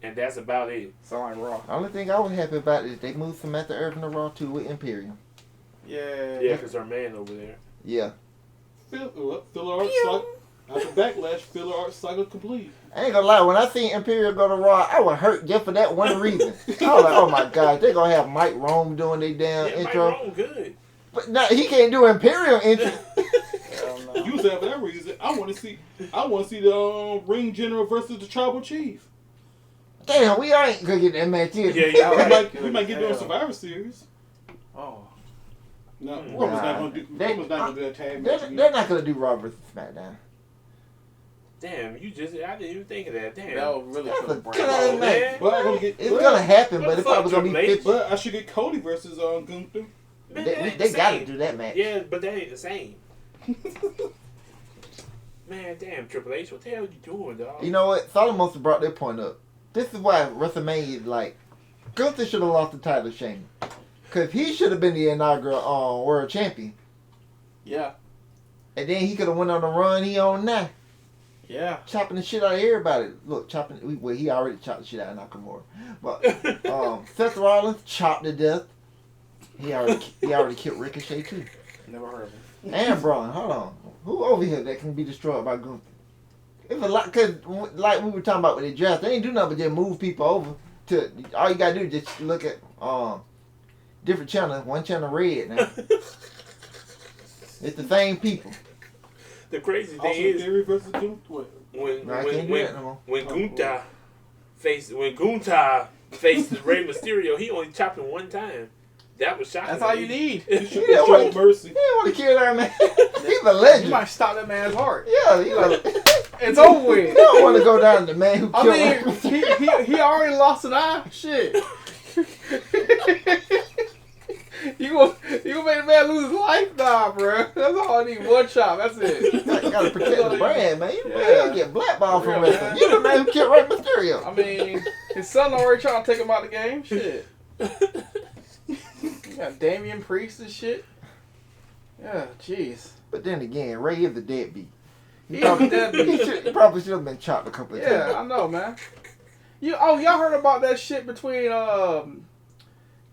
Speaker 2: and that's about it.
Speaker 6: Sound like Raw.
Speaker 4: The only thing I was happy about is they moved Samantha Irvin to Raw too with Imperium.
Speaker 6: Yeah.
Speaker 2: Yeah, because her man over there.
Speaker 4: Yeah.
Speaker 1: Filler art cycle. After Backlash, filler art cycle complete.
Speaker 4: I ain't gonna lie, when I seen Imperium go to Raw, I was hurt just for that one reason. I was like, oh my God, they gonna have Mike Rome doing their damn intro.
Speaker 2: Mike Rome good.
Speaker 4: But now he can't do Imperium intro.
Speaker 1: You was there for that reason. I want to see the ring general versus the tribal chief.
Speaker 4: Damn, we ain't gonna get that match here.
Speaker 2: Yeah, right.
Speaker 1: we might get doing Survivor Series.
Speaker 6: Oh.
Speaker 1: No, Roman's not gonna do that tag match.
Speaker 4: They're not gonna do Raw versus SmackDown.
Speaker 2: Damn, I didn't even think of that. Damn.
Speaker 6: That was really
Speaker 4: That's
Speaker 6: for the
Speaker 4: a
Speaker 6: brand.
Speaker 4: good match.
Speaker 1: But I'm gonna get.
Speaker 4: It's gonna happen,
Speaker 2: What
Speaker 4: but
Speaker 2: the
Speaker 4: it's probably
Speaker 2: fuck,
Speaker 4: gonna be
Speaker 2: Triple H?
Speaker 4: 50.
Speaker 1: But I should get Cody versus Gunther.
Speaker 2: Man,
Speaker 4: They gotta do that match.
Speaker 2: Yeah, but that ain't the same. Man, damn, Triple H, what the hell you doing, dog?
Speaker 4: You know what? Solomon brought their point up. This is why WrestleMania, like, Gunther should have lost the title to Shane. Because he should have been the inaugural world champion.
Speaker 6: Yeah.
Speaker 4: And then he could have went on the run he on now.
Speaker 6: Yeah.
Speaker 4: Chopping the shit out of everybody. Look, he already chopped the shit out of Nakamura. But Seth Rollins chopped to death. He already killed Ricochet too.
Speaker 6: Never heard of him.
Speaker 4: And Braun, hold on. Who over here that can be destroyed by Gunther? It's a lot, because like we were talking about with the draft, they ain't do nothing but just move people over to, all you gotta do is just look at different channels. One channel red now. It's the same people.
Speaker 2: The crazy thing
Speaker 1: Also,
Speaker 2: is,
Speaker 1: Theory versus Gunther.
Speaker 2: when Gunther faced Rey Mysterio, he only chopped him one time. That was shocking.
Speaker 6: That's all you need.
Speaker 1: He showed mercy.
Speaker 4: He didn't want to kill that man. He's a legend.
Speaker 6: You might stop that man's heart.
Speaker 4: Yeah,
Speaker 6: It's over with.
Speaker 4: You don't want to go down to the man who killed
Speaker 6: I mean, he already lost an eye. Shit. You gonna make the man lose his life? Nah, bro. That's all I need. One chop. That's it.
Speaker 4: You gotta protect the brand, man. You
Speaker 6: Yeah.
Speaker 4: get blackballed from
Speaker 6: Yeah,
Speaker 4: wrestling.
Speaker 6: man.
Speaker 4: You the man who killed Rey Mysterio.
Speaker 6: I mean, his son already trying to take him out of the game. Shit. You got Damian Priest and shit. Yeah, jeez.
Speaker 4: But then again, Ray is a deadbeat.
Speaker 6: He deadbeat.
Speaker 4: He probably should have been chopped a couple of times.
Speaker 6: Yeah, I know, man. Y'all heard about that shit between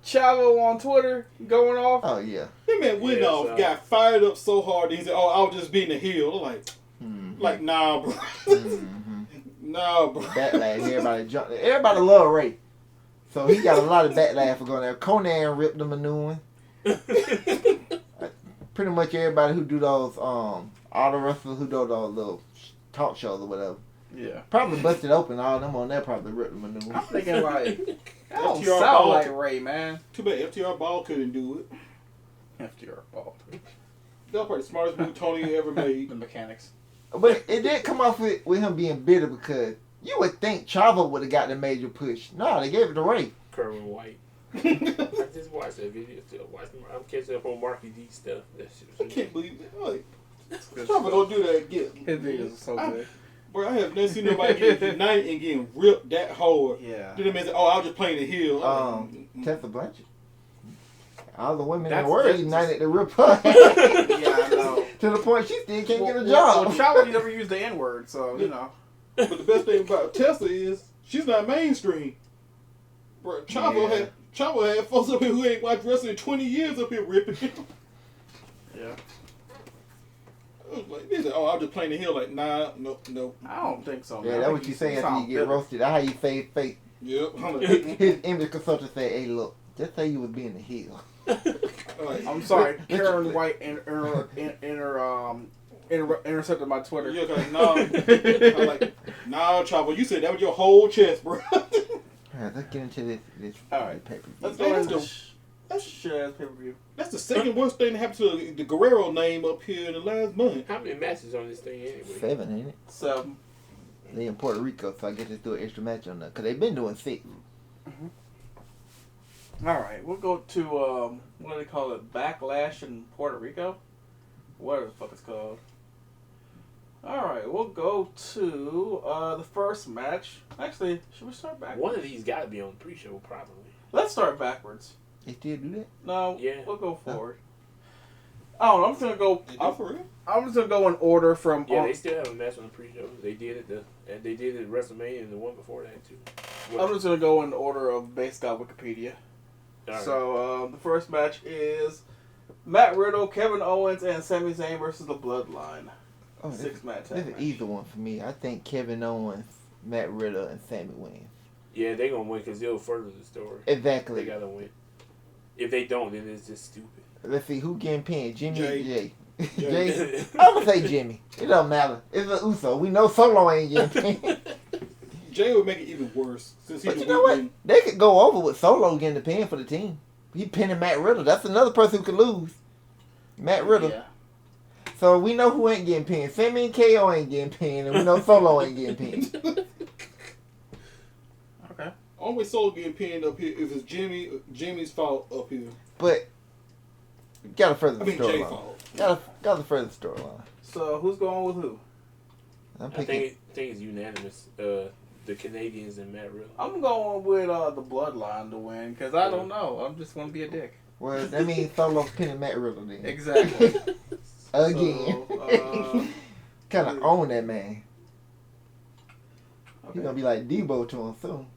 Speaker 6: Chavo on Twitter going off?
Speaker 4: Oh, yeah.
Speaker 1: That man went off, got fired up so hard. He said, "Oh, I was just being a heel." I'm like, nah, bro. Nah, bro.
Speaker 4: Backlash. Everybody love Ray. So he got a lot of backlash for going there. Conan ripped him a new one. Pretty much everybody who do those auto wrestlers who do those little talk shows or whatever.
Speaker 6: Yeah.
Speaker 4: Probably busted open all them on there. Probably ripped them a new one.
Speaker 6: I'm thinking like, that don't
Speaker 1: FTR
Speaker 6: sound
Speaker 1: Ball.
Speaker 6: like Ray, man.
Speaker 1: Too bad FTR Ball couldn't do it.
Speaker 6: FTR Ball.
Speaker 1: That was probably the smartest move Tony ever made.
Speaker 6: The mechanics.
Speaker 4: But it did come off with him being bitter because you would think Chavo would have got the major push. No, they gave it to Ray.
Speaker 2: Kerwin White. I just watched that video. I'm catching up on Marky D stuff. That shit
Speaker 1: I
Speaker 2: was
Speaker 1: can't believe it. Like, Chavo gonna do that again.
Speaker 6: His videos are so good.
Speaker 1: Bro, I have never seen nobody get united and getting ripped that hard.
Speaker 6: Yeah.
Speaker 1: Then they say, "Oh, I was just playing the heel."
Speaker 4: Tessa Blanchard. All the women in
Speaker 6: That's-
Speaker 4: the world
Speaker 6: that's
Speaker 4: united to rip her.
Speaker 6: Yeah, I know.
Speaker 4: To the point she still can't get a
Speaker 6: Well,
Speaker 4: job.
Speaker 6: Chavo never used the N word, so you know.
Speaker 1: But the best thing about Tessa is she's not mainstream. Bro, Chavo had folks up here who ain't watched wrestling in 20 years up here ripping him.
Speaker 6: Yeah.
Speaker 1: I was like, they said, "Oh, I was just playing the heel." Like, nah, no.
Speaker 6: I don't think so.
Speaker 4: Yeah,
Speaker 6: man.
Speaker 4: that's
Speaker 6: I
Speaker 4: what
Speaker 6: think
Speaker 4: you say after you
Speaker 6: sound
Speaker 4: get
Speaker 6: bitter.
Speaker 4: roasted. That's how you save face.
Speaker 1: Yep. I'm like,
Speaker 4: His image consultant said, "Hey, look, just say you was being a heel."
Speaker 6: I'm sorry, Karen White intercepted my Twitter.
Speaker 1: yeah, cause I'm like, nah, Chavo, you said that was your whole chest, bro.
Speaker 4: Alright, let's get into this
Speaker 6: All right.
Speaker 4: paper.
Speaker 6: Let's
Speaker 1: Man,
Speaker 6: go
Speaker 1: that's
Speaker 6: into
Speaker 1: the-
Speaker 6: that's shit ass pay per view.
Speaker 1: That's the second worst thing that happened to the Guerrero name up here in the last month.
Speaker 2: How many matches on this thing anyway?
Speaker 4: 7, ain't it?
Speaker 6: So
Speaker 4: They in Puerto Rico, so I guess let's do an extra match on that. Because they've been doing 6.
Speaker 6: all right, we'll go to what do they call it? Backlash in Puerto Rico. What the fuck it's called? All right, we'll go to the first match. Actually, should we start backwards?
Speaker 2: One of these got to be on the pre-show, probably.
Speaker 6: Let's start backwards.
Speaker 4: They still do that?
Speaker 6: No,
Speaker 2: Yeah.
Speaker 6: we'll go forward. I don't know. I'm just gonna go.
Speaker 1: They do for real?
Speaker 6: I'm just gonna go in order from.
Speaker 2: Yeah, they still have a match on the pre-show. They did it and they did it at WrestleMania and the one before that too.
Speaker 6: I'm just gonna go in order of based on Wikipedia.
Speaker 2: All right.
Speaker 6: So the first match is Matt Riddle, Kevin Owens, and Sami Zayn versus the Bloodline.
Speaker 4: Oh,
Speaker 6: 6-match.
Speaker 4: This is an easy one for me. I think Kevin Owens, Matt Riddle, and Sammy wins.
Speaker 2: Yeah, they're going to win because they'll further the story.
Speaker 4: Exactly.
Speaker 2: They got to win. If they don't, then it's just stupid.
Speaker 4: Let's see who getting pinned. Jimmy or Jay?
Speaker 1: Jay.
Speaker 4: Jay. I'm gonna say Jimmy. It don't matter. It's an Uso. We know Solo ain't getting pinned.
Speaker 1: Jay would make it even worse since he's
Speaker 4: But
Speaker 1: the
Speaker 4: you know what?
Speaker 1: weak
Speaker 4: They could go over with Solo getting the pin for the team. He pinning Matt Riddle. That's another person who could lose. Matt Riddle.
Speaker 6: Yeah.
Speaker 4: So we know who ain't getting pinned. Sammy and KO ain't getting pinned, and we know Solo ain't getting pinned.
Speaker 6: Okay.
Speaker 1: Only Solo getting pinned up here if it's Jimmy's fault up here.
Speaker 4: But got to further
Speaker 1: I
Speaker 4: the
Speaker 1: mean Jay's
Speaker 4: storyline.
Speaker 1: fault.
Speaker 4: Got to further the storyline.
Speaker 6: So who's going with who?
Speaker 4: I'm
Speaker 2: I
Speaker 4: picking.
Speaker 2: think it's unanimous. The Canadians and Matt Riddle.
Speaker 6: I'm going with the Bloodline to win because I don't know. I'm just gonna be a dick.
Speaker 4: Well, that means Solo's pinning Matt Riddle then.
Speaker 6: Exactly.
Speaker 4: Again.
Speaker 6: So,
Speaker 4: Kind of own that man.
Speaker 6: okay.
Speaker 4: He's gonna be like Debo to him soon.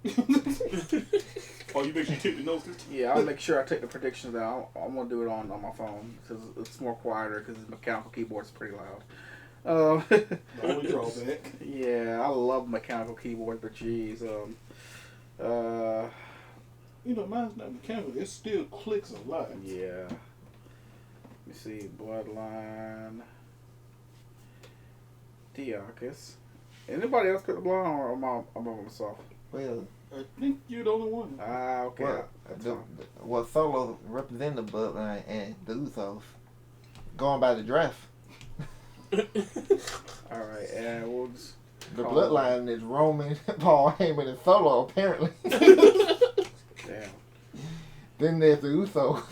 Speaker 1: Oh, you make sure you take the notes.
Speaker 6: Yeah, I'll make sure I take the predictions down. I'm gonna do it on my phone because it's more quieter because the mechanical keyboard's pretty loud.
Speaker 1: The only drawback.
Speaker 6: Yeah, I love mechanical keyboards, but geez,
Speaker 1: You know, mine's not mechanical. It still clicks a lot.
Speaker 6: yeah. Let me see, Bloodline, Diakis. Anybody else pick the Bloodline, or am I by myself?
Speaker 4: Well,
Speaker 1: I think you're the only one.
Speaker 6: Ah, okay.
Speaker 4: well, Solo representing the Bloodline and the Usos going by the draft.
Speaker 6: All right, and we'll just
Speaker 4: The
Speaker 6: call
Speaker 4: Bloodline is Roman, Paul Heyman, and Solo apparently.
Speaker 6: Damn.
Speaker 4: Then there's the Usos.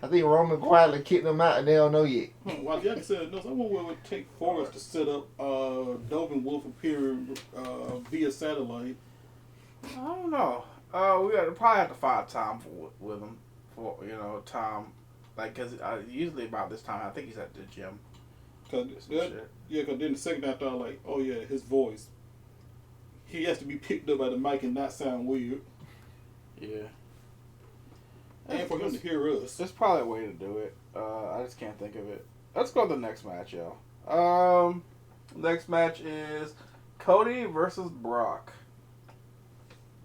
Speaker 4: I think Roman quietly kicked them out and they don't know yet.
Speaker 1: While Jackie said no, someone would take Forrest to set up Dovin Wolf appearing via satellite.
Speaker 6: I don't know. We gotta probably have to find time with him for time, like because usually about this time I think he's at the gym.
Speaker 1: Cause then the second I thought like, oh yeah, his voice. He has to be picked up by the mic and not sound weird.
Speaker 6: Yeah.
Speaker 1: And for him to hear us.
Speaker 6: There's probably a way to do it. I just can't think of it. Let's go to the next match, y'all. Next match is Cody versus Brock.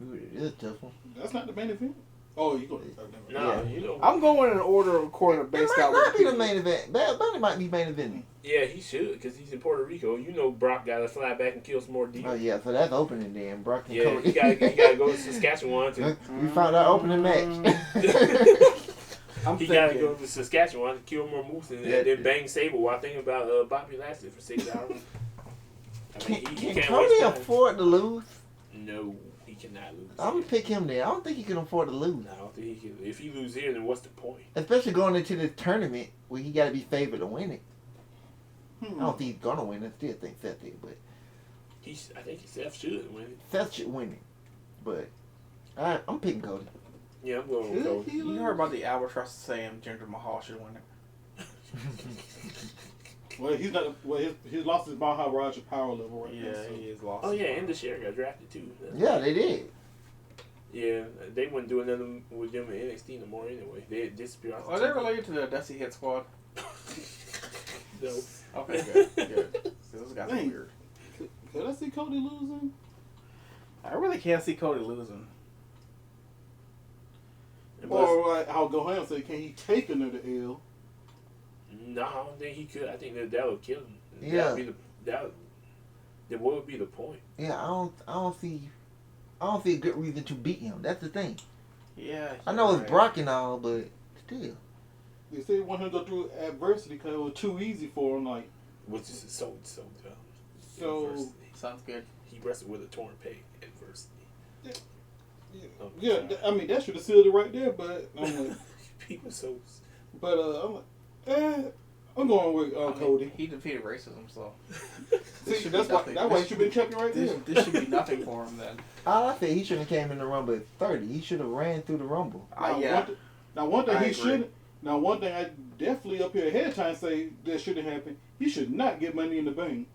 Speaker 4: Ooh, it is a tough one.
Speaker 1: That's not the main event. Oh, you going?
Speaker 2: No, you know.
Speaker 6: I'm going in order according to based
Speaker 4: It
Speaker 6: out.
Speaker 4: might be the main event. Bad Bunny might be main event.
Speaker 2: Yeah, he should, because he's in Puerto Rico. You know Brock got to fly back and kill some more deer.
Speaker 4: Oh yeah, so that's opening then. Brock and
Speaker 2: Yeah,
Speaker 4: Cody.
Speaker 2: he gotta go to Saskatchewan to.
Speaker 4: We found our opening match.
Speaker 2: He gotta go to Saskatchewan to kill more moose and then bang Sable while thinking about Bobby Lashley for 6 hours. I mean, he
Speaker 4: Can
Speaker 2: can't
Speaker 4: Cody
Speaker 2: waste time.
Speaker 4: afford to lose?
Speaker 2: No, he cannot lose.
Speaker 4: I'm gonna pick him there. I don't think he can afford to lose.
Speaker 2: No, I don't think he can. If he loses here, then what's the point?
Speaker 4: Especially going into this tournament where he got to be favored to win it. I don't think he's gonna win. I still think Seth did, but
Speaker 2: I think Seth should win it.
Speaker 4: Seth should win it. But I'm picking Cody.
Speaker 2: Yeah, I'm going with Cody.
Speaker 6: You heard about the albatross saying Jinder Mahal should win it?
Speaker 1: Well, he's not. Well, he lost his Maharaja power level right now.
Speaker 6: Yeah,
Speaker 1: So.
Speaker 6: he is lost.
Speaker 2: Oh yeah, and the share got drafted too.
Speaker 4: Yeah, they did.
Speaker 2: Yeah, they wouldn't do nothing with them in NXT no more anyway. They disappeared off the
Speaker 6: Are they
Speaker 2: TV.
Speaker 6: related to the Dusty Hit Squad?
Speaker 2: No.
Speaker 6: Okay, good. Good. Those guys are
Speaker 1: Dang.
Speaker 6: weird.
Speaker 1: Could I see Cody losing?
Speaker 6: I really can't see Cody losing.
Speaker 1: Or like how Gohan said, can he take another L?
Speaker 2: No, I don't think he could. I think that would kill him.
Speaker 4: Yeah.
Speaker 2: Then what would be the point?
Speaker 4: Yeah, I don't see a good reason to beat him. That's the thing.
Speaker 6: Yeah.
Speaker 4: I know it's
Speaker 6: right.
Speaker 4: Brock and all, but still.
Speaker 1: They say they want him to go through adversity because it was too easy for him. Like,
Speaker 2: Which is so dumb.
Speaker 1: so
Speaker 2: Adversity.
Speaker 6: Sounds good.
Speaker 2: He wrestled with a torn peg. Adversity.
Speaker 1: yeah, I mean that should have sealed it right there. But I'm like,
Speaker 2: People so.
Speaker 1: but I'm like, I'm going with Cody.
Speaker 6: He defeated racism, so
Speaker 1: See, that's why he should be champion right there.
Speaker 6: this should be nothing for him then.
Speaker 4: I think he shouldn't have came in the Rumble at 30. He should have ran through the Rumble.
Speaker 6: Yeah.
Speaker 1: One thing
Speaker 6: I
Speaker 1: he
Speaker 6: agree.
Speaker 1: shouldn't. Now, one thing I definitely up here ahead of time say that shouldn't happen. He should not get Money in the Bank.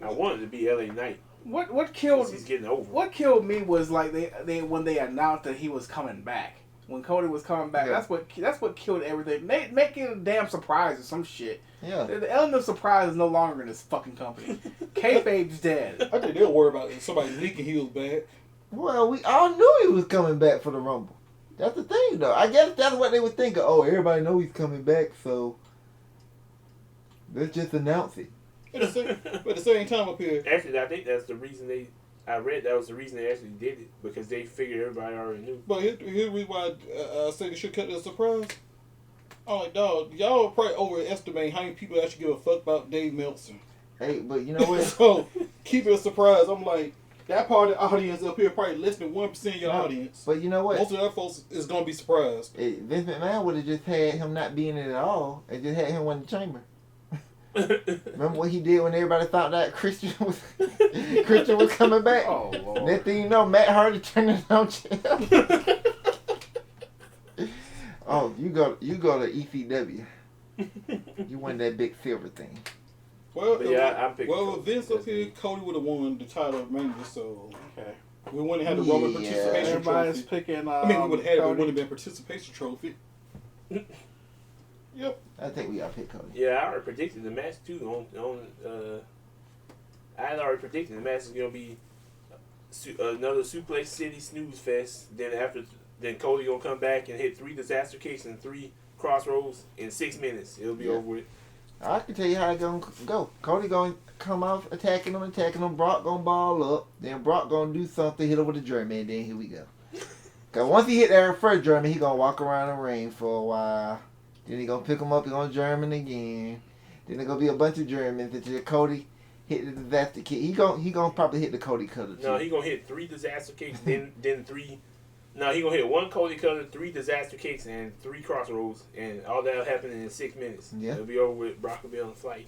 Speaker 2: I wanted to be LA Knight.
Speaker 6: What killed?
Speaker 2: He's getting over.
Speaker 6: What killed me was like they when they announced that he was coming back. When Cody was coming back,
Speaker 4: Yeah.
Speaker 6: that's what killed everything. They make it a damn surprise or some shit.
Speaker 4: Yeah.
Speaker 6: The element of surprise is no longer in this fucking company. Kayfabe's dead.
Speaker 1: I think they'll worry about somebody leaking he was back.
Speaker 4: Well, we all knew he was coming back for the Rumble. That's the thing, though. I guess that's what they would think of. Oh, everybody know he's coming back, so let's just announce it.
Speaker 1: But at the same time up here,
Speaker 2: Actually, I think that's the reason I read that was the reason they actually did it, because they figured everybody already knew.
Speaker 1: but here's the reason why I say they should cut it a surprise. I'm like, dog, y'all probably overestimate how many people actually give a fuck about Dave Meltzer.
Speaker 4: Hey, but you know what?
Speaker 1: So keep it a surprise. I'm like, that part of the audience up here probably less than 1% of your audience.
Speaker 4: But you know what?
Speaker 1: Most of our folks is gonna be surprised.
Speaker 4: Vince McMahon would have just had him not being in it at all and just had him win the chamber. Remember what he did when everybody found out Christian was coming back?
Speaker 6: Oh Lord.
Speaker 4: Next thing you know, Matt Hardy turned it on champ. Oh, you go to ECW. You won that big silver thing.
Speaker 1: Well,
Speaker 2: But yeah, I'm picking
Speaker 1: well,
Speaker 2: Cody.
Speaker 1: Vince up here, Cody would have won the title of Mania, so
Speaker 6: Okay.
Speaker 1: we wouldn't have had the Roman
Speaker 4: Yeah.
Speaker 1: participation
Speaker 6: Everybody's
Speaker 1: trophy.
Speaker 6: picking.
Speaker 1: I mean, we would have had it, but it
Speaker 6: Cody.
Speaker 1: wouldn't have been participation trophy. Yep.
Speaker 4: I think we got to pick Cody.
Speaker 2: Yeah, I already predicted the match too. I had already predicted the match is gonna be another Suplex City snooze fest. Then Cody gonna come back and hit 3 disaster kicks and 3 crossroads in 6 minutes. It'll be over with.
Speaker 4: I can tell you how it's going to go. Cody going to come off attacking him. Brock going to ball up. Then Brock going to do something, hit him with a German, and then here we go. Because once he hit that first German, he going to walk around the ring for a while. Then he going to pick him up, he going to German again. Then there going to be a bunch of Germans until Cody hit the disaster kick. He gonna probably hit the Cody cutter too.
Speaker 2: No, he gonna hit 3 disaster kicks, then 3. No, he gonna hit 1 Cody cutter, 3 disaster kicks, and 3 crossroads, and all that'll happen in 6 minutes.
Speaker 4: Yeah.
Speaker 2: It'll be over with. Brock will be on the flight.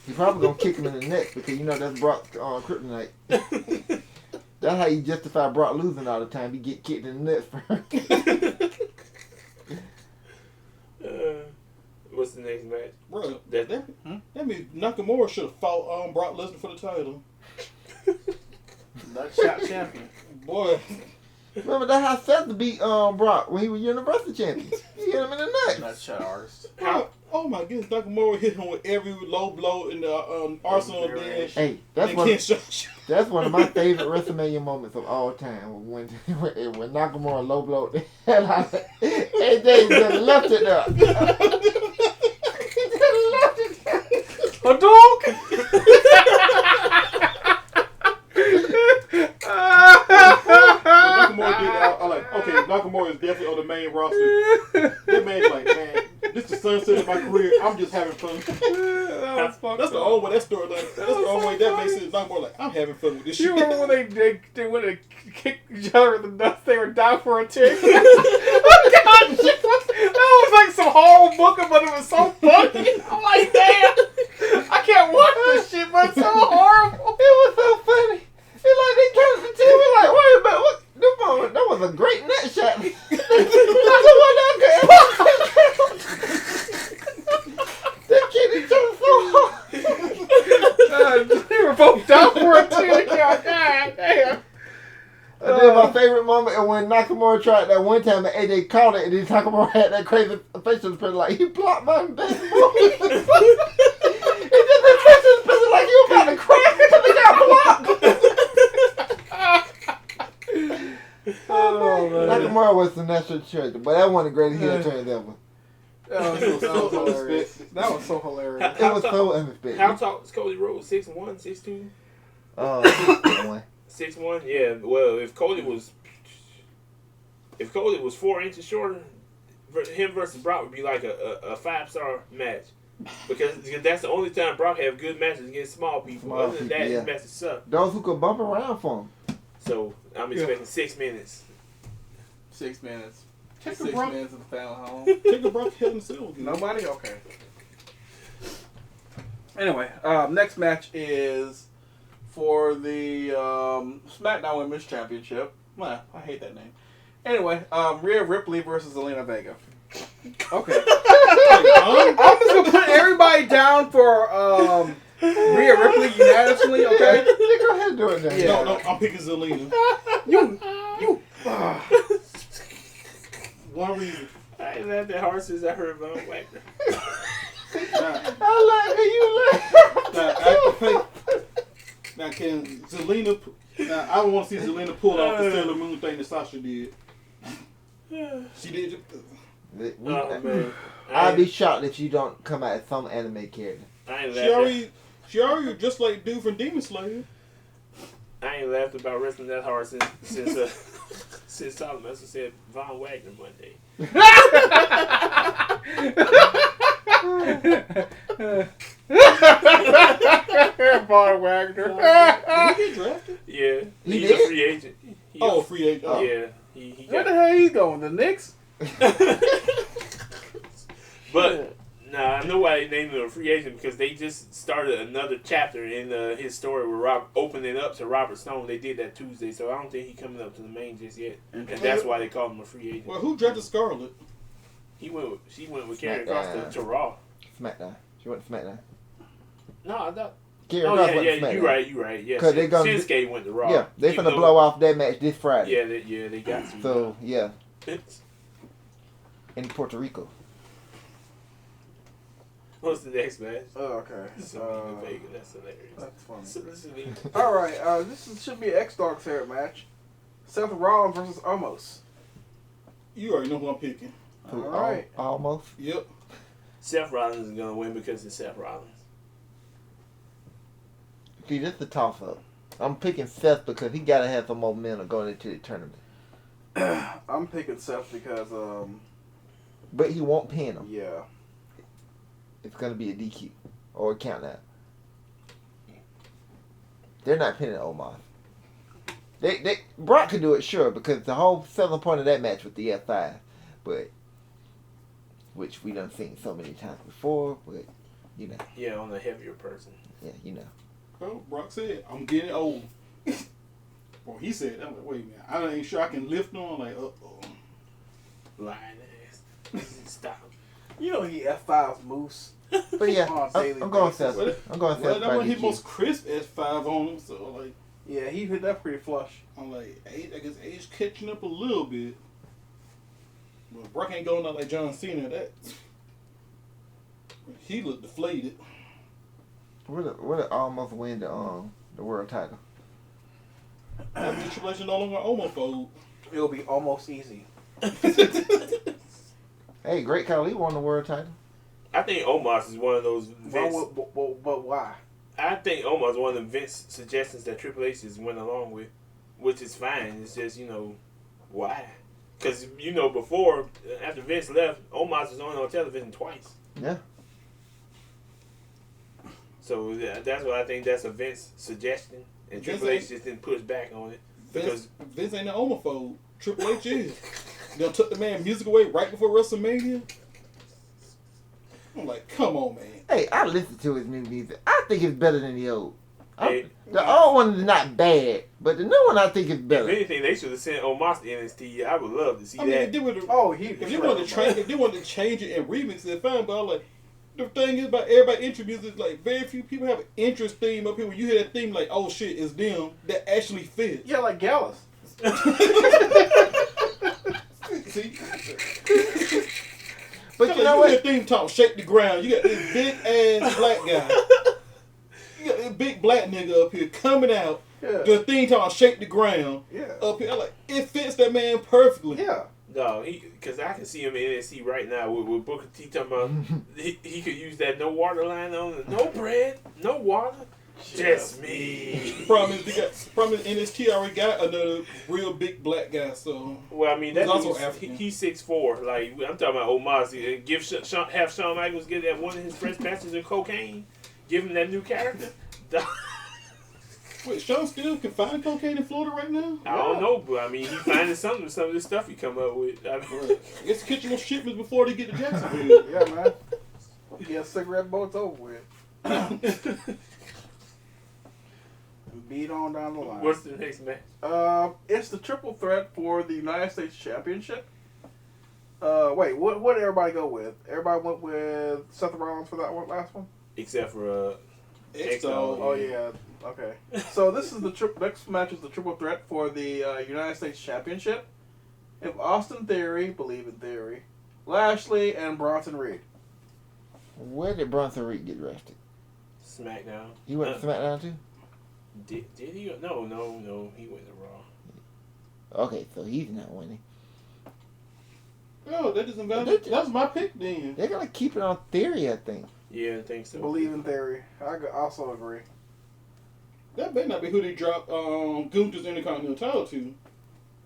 Speaker 4: He probably gonna kick him in the neck because you know that's Brock kryptonite. That's how you justify Brock losing all the time. He get kicked in the nuts first.
Speaker 2: What's the next match?
Speaker 1: Bro, that means Nakamura should have fought Brock Lesnar for the title.
Speaker 6: Nutshot champion.
Speaker 1: Boy,
Speaker 4: Remember that's how Seth beat Brock when he was Universal Champion. He hit him in the nuts.
Speaker 6: That's shut artist.
Speaker 1: Oh my goodness, Nakamura hit him with every low blow in the Arsenal den.
Speaker 4: Hey, that's one of my favorite WrestleMania moments of all time. When Nakamura low blowed the hell out of it. AJ just left it there. He just left it there.
Speaker 6: A dog?
Speaker 1: Nakamura did, I like, okay, Nakamura is definitely on the main roster. That man's like, man, this is the sunset of my career. I'm just having fun. That's the only way that storyline. That's the only way that makes it. Nakamura like, I'm having fun with this shit.
Speaker 6: You remember when they went to kick each other in the nuts? They were down for a tick. Oh God, shit, that was like some horrible booking, but it was so funny. I'm like, damn, I can't watch this shit, but it's so horrible.
Speaker 4: It was so funny. It's like they came to the TV like, wait a minute, what? That was a great net shot. That's the one they kicked each other so hard.
Speaker 6: They were both down for a tick. God damn.
Speaker 4: And then my favorite moment is when Nakamura tried that one time and AJ caught it, and then Nakamura had that crazy facial expression like, he blocked my damn move. He did that facial expression like you about to cry because he got blocked. Oh, man. Nakamura was the national treasure, but that wasn't the greatest heel turn ever.
Speaker 6: That was hilarious. That was so hilarious.
Speaker 4: It was so unexpected.
Speaker 2: How tall is Cody Rhodes? 6'1", 6'2"?
Speaker 4: 6'1".
Speaker 2: 6'1", yeah. Well, if Cody was 4 inches shorter, him versus Brock would be like a 5-star match. Because that's the only time Brock have good matches against small people. Other than that, his matches suck.
Speaker 4: Those who could bump around for him.
Speaker 2: So I'm expecting 6 minutes.
Speaker 6: 6 minutes.
Speaker 1: Take
Speaker 6: 6
Speaker 1: a Brock.
Speaker 6: minutes in the family home.
Speaker 1: Take a Brock Hell in Cell.
Speaker 6: Nobody? Okay. Anyway, next match is for the SmackDown Women's Championship. Well, I hate that name. Anyway, Rhea Ripley versus Zelina Vega. Okay. I'm just gonna put everybody down for Rhea Ripley unanimously, okay?
Speaker 4: You go ahead and do it then.
Speaker 6: Yeah.
Speaker 1: No, I'm picking Zelina.
Speaker 6: You.
Speaker 1: One reason.
Speaker 2: I ain't laughed that hard since I heard Von Wagner.
Speaker 4: I like how you laugh.
Speaker 1: Now, can Zelina... Now, I want to see Zelina pull off the Sailor Moon thing that Sasha did. She did...
Speaker 2: Oh, man.
Speaker 4: I'd be shocked if you don't come out as some anime character.
Speaker 2: I ain't laughed.
Speaker 1: She already just like dude from Demon Slayer.
Speaker 2: I ain't laughed about wrestling that hard since Solomon said Von Wagner one day.
Speaker 6: Von Wagner.
Speaker 1: Did he get drafted?
Speaker 2: Yeah,
Speaker 4: He
Speaker 2: he's
Speaker 4: did?
Speaker 2: a free agent.
Speaker 1: Free agent. Oh.
Speaker 2: Yeah, he
Speaker 6: Where
Speaker 2: got.
Speaker 6: the hell he going? The Knicks?
Speaker 2: But nah, I know why they named him a free agent because they just started another chapter in his story with opening up to Robert Stone. They did that Tuesday, so I don't think he's coming up to the main just yet, and that's why they called him a free agent.
Speaker 1: Well, who drafted Scarlett?
Speaker 2: She went with Karen
Speaker 4: SmackDown.
Speaker 2: Cross to Raw.
Speaker 4: SmackDown. She went to SmackDown.
Speaker 2: No, I thought.
Speaker 4: Karen
Speaker 2: Oh
Speaker 4: Cross
Speaker 2: yeah,
Speaker 4: went to
Speaker 2: you
Speaker 4: SmackDown.
Speaker 2: right. Yeah,
Speaker 4: 'Cause they gonna-
Speaker 2: Shinsuke went to Raw.
Speaker 4: Yeah, they
Speaker 2: Even
Speaker 4: finna
Speaker 2: though-
Speaker 4: blow off that match this Friday.
Speaker 2: Yeah, they got to.
Speaker 4: So, yeah, in Puerto Rico.
Speaker 2: What's the next match?
Speaker 6: Oh, okay.
Speaker 2: Zelina Vega. That's hilarious.
Speaker 6: That's funny.
Speaker 2: Zelina.
Speaker 6: All right, should be an X-Dog favorite match. Seth Rollins versus Omos.
Speaker 1: You already know who I'm picking.
Speaker 6: All right.
Speaker 4: Almost.
Speaker 1: Yep.
Speaker 2: Seth Rollins is gonna win because it's Seth Rollins.
Speaker 4: See, this is the toss-up. I'm picking Seth because he gotta have some momentum going into the tournament.
Speaker 6: I'm picking Seth because,
Speaker 4: But he won't pin him.
Speaker 6: yeah.
Speaker 4: It's gonna be a DQ or a count out. They're not pinning Omos. Brock could do it, sure, because the whole selling point of that match was the F5, but which we done seen so many times before, but you know.
Speaker 2: Yeah, on a heavier person.
Speaker 4: Yeah, you know.
Speaker 1: Well, Brock said, I'm getting old. Well, he said, I'm like, wait a minute. I ain't sure I can lift on. Like, uh-oh.
Speaker 2: Lying ass. Stop.
Speaker 6: You know he F5 Moose.
Speaker 4: But yeah,
Speaker 6: On a daily
Speaker 4: I'm going
Speaker 6: basis.
Speaker 4: Seth. I'm going
Speaker 1: Well,
Speaker 4: Seth
Speaker 1: that
Speaker 4: by
Speaker 1: one hit
Speaker 4: DQ.
Speaker 1: most crisp S5 on him, so like,
Speaker 6: Yeah, he hit that pretty flush.
Speaker 1: I'm like, I guess age catching up a little bit. But Brock ain't going out like John Cena. That he looked deflated.
Speaker 4: Would it almost win the world title?
Speaker 1: That means Triple H no longer homophobe.
Speaker 6: It'll be almost easy.
Speaker 4: Hey, Great Khali won the world title.
Speaker 2: I think Omos is one of those Vince.
Speaker 6: But why?
Speaker 2: I think Omos is one of the Vince suggestions that Triple H just went along with, which is fine. It's just, why? Because, before, after Vince left, Omos was only on television twice.
Speaker 4: Yeah.
Speaker 2: So that's why I think that's a Vince suggestion. And Triple H just didn't push back on it.
Speaker 1: Vince ain't an homophobe. Triple H is. They took the man music away right before WrestleMania. I'm like, come on, man.
Speaker 4: Hey, I listened to his new music. I think it's better than the old.
Speaker 2: Hey,
Speaker 4: The old one is not bad, but the new one I think is
Speaker 2: if
Speaker 4: better.
Speaker 2: anything, they should have sent Omos to NXT. I would love to see
Speaker 1: I mean,
Speaker 2: that.
Speaker 1: if they wanted to change it and remix it, fine. But I'm like, the thing is about everybody intro music, like very few people have an interest theme up here. When you hear that theme, like, oh shit, it's them that actually fits.
Speaker 6: Yeah, like Gallus.
Speaker 1: See,
Speaker 4: But you know what?
Speaker 1: Your theme talk, shake the ground. You got this big ass black guy. You got this big black nigga up here coming out.
Speaker 6: Yeah.
Speaker 1: The theme talk, shake the ground.
Speaker 6: Yeah.
Speaker 1: Up here, I'm like, it fits that man perfectly.
Speaker 6: Yeah.
Speaker 2: No, because I can see him in NXT right now with Booker T talking about he could use that no water line on it. No bread, no water, just me.
Speaker 1: Problem is NXT already got another real big black guy, so.
Speaker 2: Well, I mean,
Speaker 1: He's
Speaker 2: that
Speaker 1: also
Speaker 2: dude's,
Speaker 1: African.
Speaker 2: he's 6'4". Like, I'm talking about Omos. Have Shawn Michaels get that one of his first matches in cocaine, give him that new character.
Speaker 1: Wait, Sean still can find cocaine in Florida right now?
Speaker 2: I don't know, but I mean, he finding something with some of this stuff he come up with. I mean,
Speaker 1: I guess catching those shipments before they get to Jacksonville.
Speaker 6: Yeah, man. Yeah, cigarette boats over with. Beat on down the line.
Speaker 2: what's the next match?
Speaker 6: It's the triple threat for the United States Championship. Wait, what did everybody go with? Everybody went with Seth Rollins for that last one?
Speaker 2: Except for
Speaker 1: X-Dog.
Speaker 6: Oh, yeah. Okay. So this is the next match is the triple threat for the United States Championship. If Austin Theory, believe in Theory, Lashley, and Bronson Reed.
Speaker 4: Where did Bronson Reed get drafted?
Speaker 2: SmackDown.
Speaker 4: He went to SmackDown too?
Speaker 2: Did he? No, he went to Raw.
Speaker 4: Okay, so he's not winning.
Speaker 1: No, that doesn't matter. That's my pick then.
Speaker 4: They're going to keep it on Theory, I think.
Speaker 2: Yeah, I think so.
Speaker 6: Believe in Theory. I also agree.
Speaker 1: That better not be who they dropped Gunther's Intercontinental title to.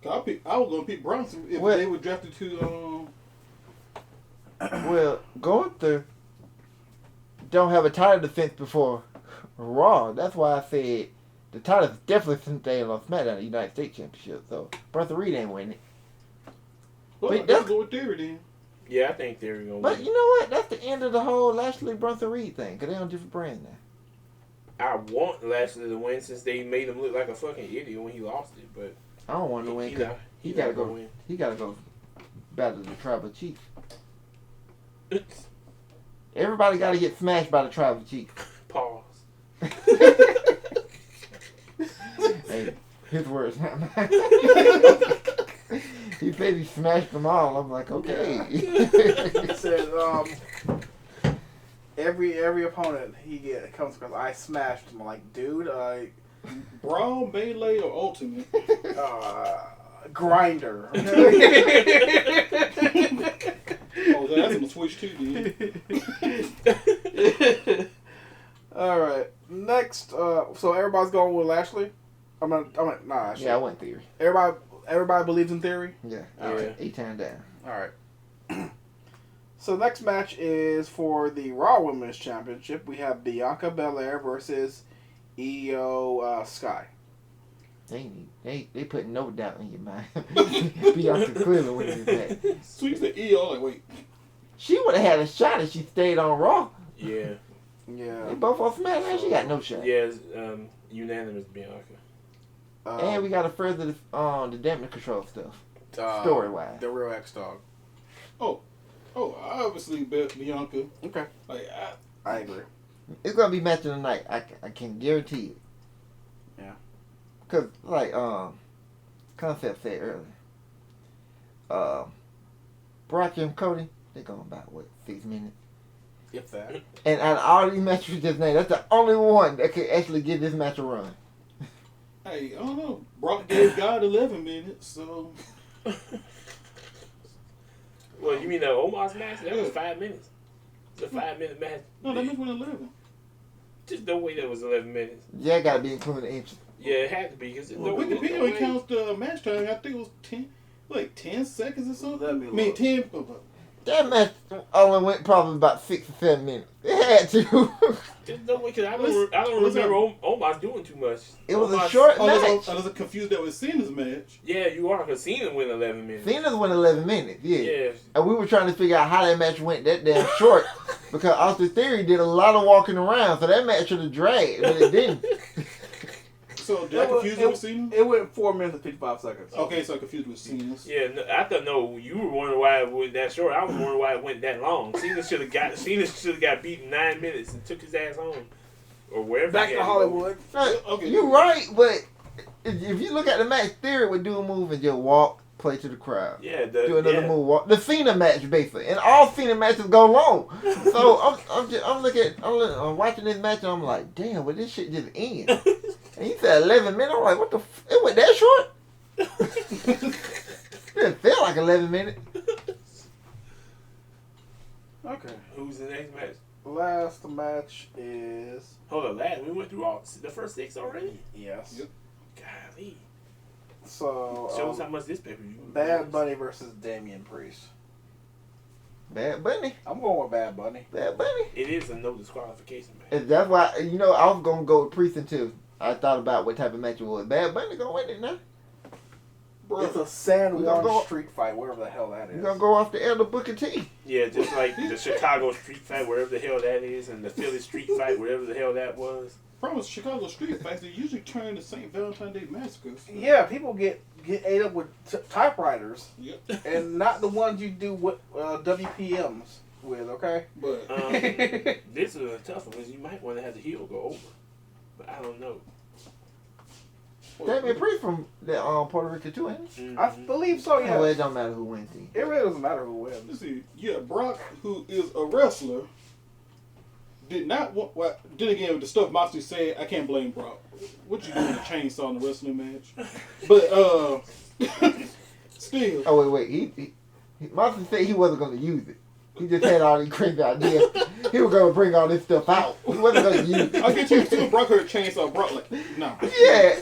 Speaker 1: I was going to pick Bronson if they were drafted to...
Speaker 4: Well, Gunther don't have a title defense before Raw. That's why I said the title is definitely staying on SmackDown, the United States Championship. So Bronson Reed ain't winning.
Speaker 1: Well,
Speaker 4: But
Speaker 1: let's go with Theory then.
Speaker 2: Yeah, I think they're gonna
Speaker 4: But
Speaker 2: win.
Speaker 4: you know what? That's the end of the whole Lashley Bronson Reed thing, because they're on different brands now.
Speaker 2: I want Lashley to win since they made him look like a fucking idiot when he lost it, but
Speaker 4: I don't want him to win because he gotta go. He gotta go battle the Tribal Chief. Everybody gotta get smashed by the Tribal Chief.
Speaker 2: Pause.
Speaker 4: Hey, his words, not mine. He said he smashed them all. I'm like, okay.
Speaker 6: He said, every opponent comes because I smashed him. I'm like, dude,
Speaker 1: Brawl, Melee, or Ultimate?
Speaker 6: Grinder.
Speaker 1: Oh, that's gonna switch too, dude.
Speaker 6: All right. Next, so everybody's going with Lashley. Lashley.
Speaker 4: Yeah, I went Theory.
Speaker 6: Everybody believes in Theory.
Speaker 4: Yeah.
Speaker 6: All right.
Speaker 4: 8 times down.
Speaker 6: All right. So next match is for the Raw Women's Championship. We have Bianca Belair versus Io Sky.
Speaker 4: They put no doubt in your mind. Bianca clearly winning this match.
Speaker 1: Sweet the EO, like, wait.
Speaker 4: She would have had a shot if she stayed on Raw.
Speaker 2: Yeah.
Speaker 6: Yeah.
Speaker 4: They both on SmackDown. She got no shot.
Speaker 2: Yeah, unanimous Bianca.
Speaker 4: And we got to further the damage control stuff. Story-wise.
Speaker 6: The real X-Dog.
Speaker 1: Oh, I obviously bet Bianca.
Speaker 6: Okay.
Speaker 1: Like,
Speaker 6: I agree.
Speaker 4: It's going to be match of the night. I can guarantee it. Cause like Concept said earlier, Brock and Cody, they going about what 6 minutes.
Speaker 6: If that.
Speaker 4: And out of all these matches you just named, that's the only one that could actually give this match a run.
Speaker 1: Hey, I don't know. Brock gave God 11 minutes, so.
Speaker 2: Well, you mean the Omar's match? That was 5 minutes. It's a 5-minute match.
Speaker 1: No, that match went 11.
Speaker 2: Just no way that was 11 minutes.
Speaker 4: Yeah, gotta be including the inches.
Speaker 2: Yeah, it had to be. Cause
Speaker 1: Well, Wikipedia only counts the match time. I think it was 10 seconds or something.
Speaker 6: Let me
Speaker 1: I mean,
Speaker 6: look.
Speaker 1: 10.
Speaker 4: That match only went probably about 6 or 7 minutes. It had to.
Speaker 2: There's no way, because I don't remember Omar's doing too much.
Speaker 4: It was a
Speaker 2: Omar's-
Speaker 4: short match.
Speaker 1: I was confused that was Cena's match.
Speaker 2: Yeah, you are, because Cena went 11 minutes.
Speaker 4: Cena's went 11 minutes, yeah.
Speaker 2: Yeah.
Speaker 4: And we were trying to figure out how that match went that damn short because Austin Theory did a lot of walking around, so that match should have dragged, but it didn't.
Speaker 1: So did I confuse it with Cena?
Speaker 6: It went 4 minutes and 55 seconds.
Speaker 1: Okay, so I confused with Cena's.
Speaker 2: Yeah, no, I thought you were wondering why it went that short. I was wondering why it went that long. Cena should have got beaten 9 minutes and took his ass home or wherever.
Speaker 6: Back
Speaker 2: he
Speaker 6: to
Speaker 2: had go.
Speaker 6: Hollywood.
Speaker 1: Okay.
Speaker 4: You're right, but if you look at the match, Theory would do a move and just walk, play to the crowd.
Speaker 2: Yeah,
Speaker 4: Do another move, walk. The Cena match, basically, and all Cena matches go long. So I'm watching this match and I'm like, damn, well this shit just end. And he said 11 minutes. I'm like, what the? It went that short? It didn't feel like 11 minutes.
Speaker 6: Okay.
Speaker 2: Who's the next match?
Speaker 6: Last match is.
Speaker 2: Hold on, lad. We went through all the first 6 already.
Speaker 6: Yes.
Speaker 1: Yep.
Speaker 2: Golly.
Speaker 6: So.
Speaker 2: Shows how much this pay-per-view.
Speaker 6: Bad Bunny versus Damian Priest.
Speaker 4: Bad Bunny.
Speaker 6: I'm going with Bad Bunny.
Speaker 4: Bad Bunny.
Speaker 2: It is a no disqualification match.
Speaker 4: And that's why, I was going to go with Priest too. I thought about what type of match it was. Bad Bunny going to win it now.
Speaker 6: It's a San
Speaker 4: We gonna
Speaker 6: Juan
Speaker 4: go-
Speaker 6: street fight, whatever the hell that is.
Speaker 4: You're going to go off the elder Booker T.
Speaker 2: Yeah, just like the Chicago street fight, wherever the hell that is, and the Philly street fight, wherever the hell that was.
Speaker 1: Problem with Chicago street fights, they usually turn to St. Valentine's Day massacres.
Speaker 6: Yeah, people get ate up with typewriters,
Speaker 1: Yep.
Speaker 6: and not the ones you do with WPMs with. Okay.
Speaker 1: But
Speaker 2: This is a tough one because you might want to have the heel go over, but I don't know.
Speaker 4: Damian Priest from the Puerto Rico too, ain't he?
Speaker 2: Mm-hmm.
Speaker 6: I believe so. Yeah.
Speaker 4: Well, it don't matter who wins. Then.
Speaker 6: It really doesn't matter who wins.
Speaker 1: let's see. Yeah, Brock, who is a wrestler, did not want. Well, then again, with the stuff Moxley said, I can't blame Brock. What you doing a chainsaw in the wrestling match? But still.
Speaker 4: Oh wait, he Monson said he wasn't going to use it. He just had all these crazy ideas. He was going to bring all this stuff out. He wasn't going to use it.
Speaker 1: I'll get you too. Brock heard chainsaw. Brock like, nah.
Speaker 4: Yeah.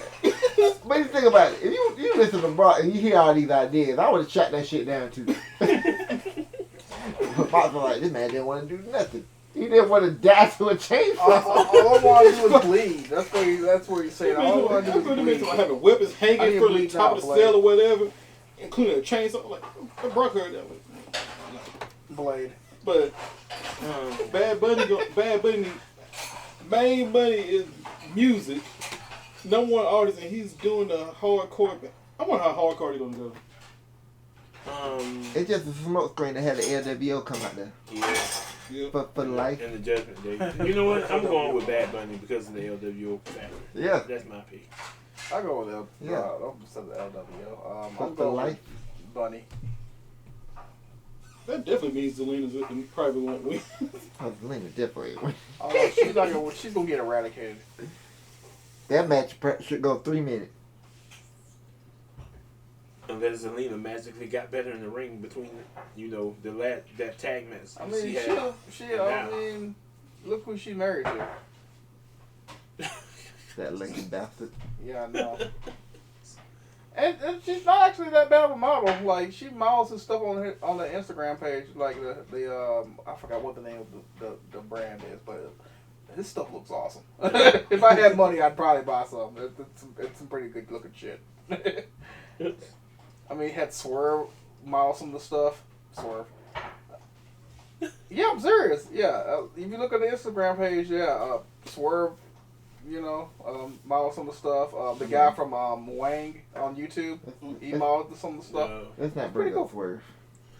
Speaker 4: But you think about it. If you listen to Brock and you hear all these ideas, I would have shot that shit down too. But Brock was like, this man didn't want to do nothing. He didn't want to die to a chainsaw.
Speaker 6: All I want to do is bleed. That's where you say it. All I want to do is
Speaker 1: I'm
Speaker 6: bleed.
Speaker 1: like having weapons
Speaker 6: I
Speaker 1: hanging
Speaker 6: need
Speaker 1: from the
Speaker 6: bleed
Speaker 1: top
Speaker 6: now,
Speaker 1: of the
Speaker 6: Blade.
Speaker 1: cell or whatever, including a chainsaw. Like, Brock heard that.
Speaker 6: Blade.
Speaker 1: But Bad Bunny, main money is music. Number one artist, and he's doing the hardcore. I wonder how hardcore they're gonna go.
Speaker 4: It's just a smoke screen that had the LWO come out there.
Speaker 2: Yeah.
Speaker 1: Yeah.
Speaker 4: For life.
Speaker 2: And the Judgment Day. You know what? I'm going with Bad Bunny because of the LWO factor.
Speaker 4: Yeah.
Speaker 2: That's my pick.
Speaker 6: I go with L.
Speaker 4: Yeah.
Speaker 6: I'm just saying the LWO.
Speaker 4: For
Speaker 6: I'm going
Speaker 4: life.
Speaker 6: with Bunny.
Speaker 1: That definitely means Zelina's probably won't win.
Speaker 4: Oh, Lena definitely win.
Speaker 6: She's gonna get eradicated.
Speaker 4: That match should go 3 minutes.
Speaker 2: Unless Zelina magically got better in the ring between, that tag match.
Speaker 6: I mean,
Speaker 2: now.
Speaker 6: look who she married to.
Speaker 4: That lady bastard.
Speaker 6: Yeah, I know. And she's not actually that bad of a model. Like, she models his stuff on the Instagram page. Like the I forgot what the name of the brand is, but his stuff looks awesome. If I had money, I'd probably buy some. It's some pretty good looking shit. I mean, he had Swerve model some of the stuff. Swerve. Yeah, I'm serious. Yeah, if you look at the Instagram page, Swerve. Model some of the stuff. The guy from Wang on YouTube, he modeled some of the stuff.
Speaker 4: Let's not bring up Swerve.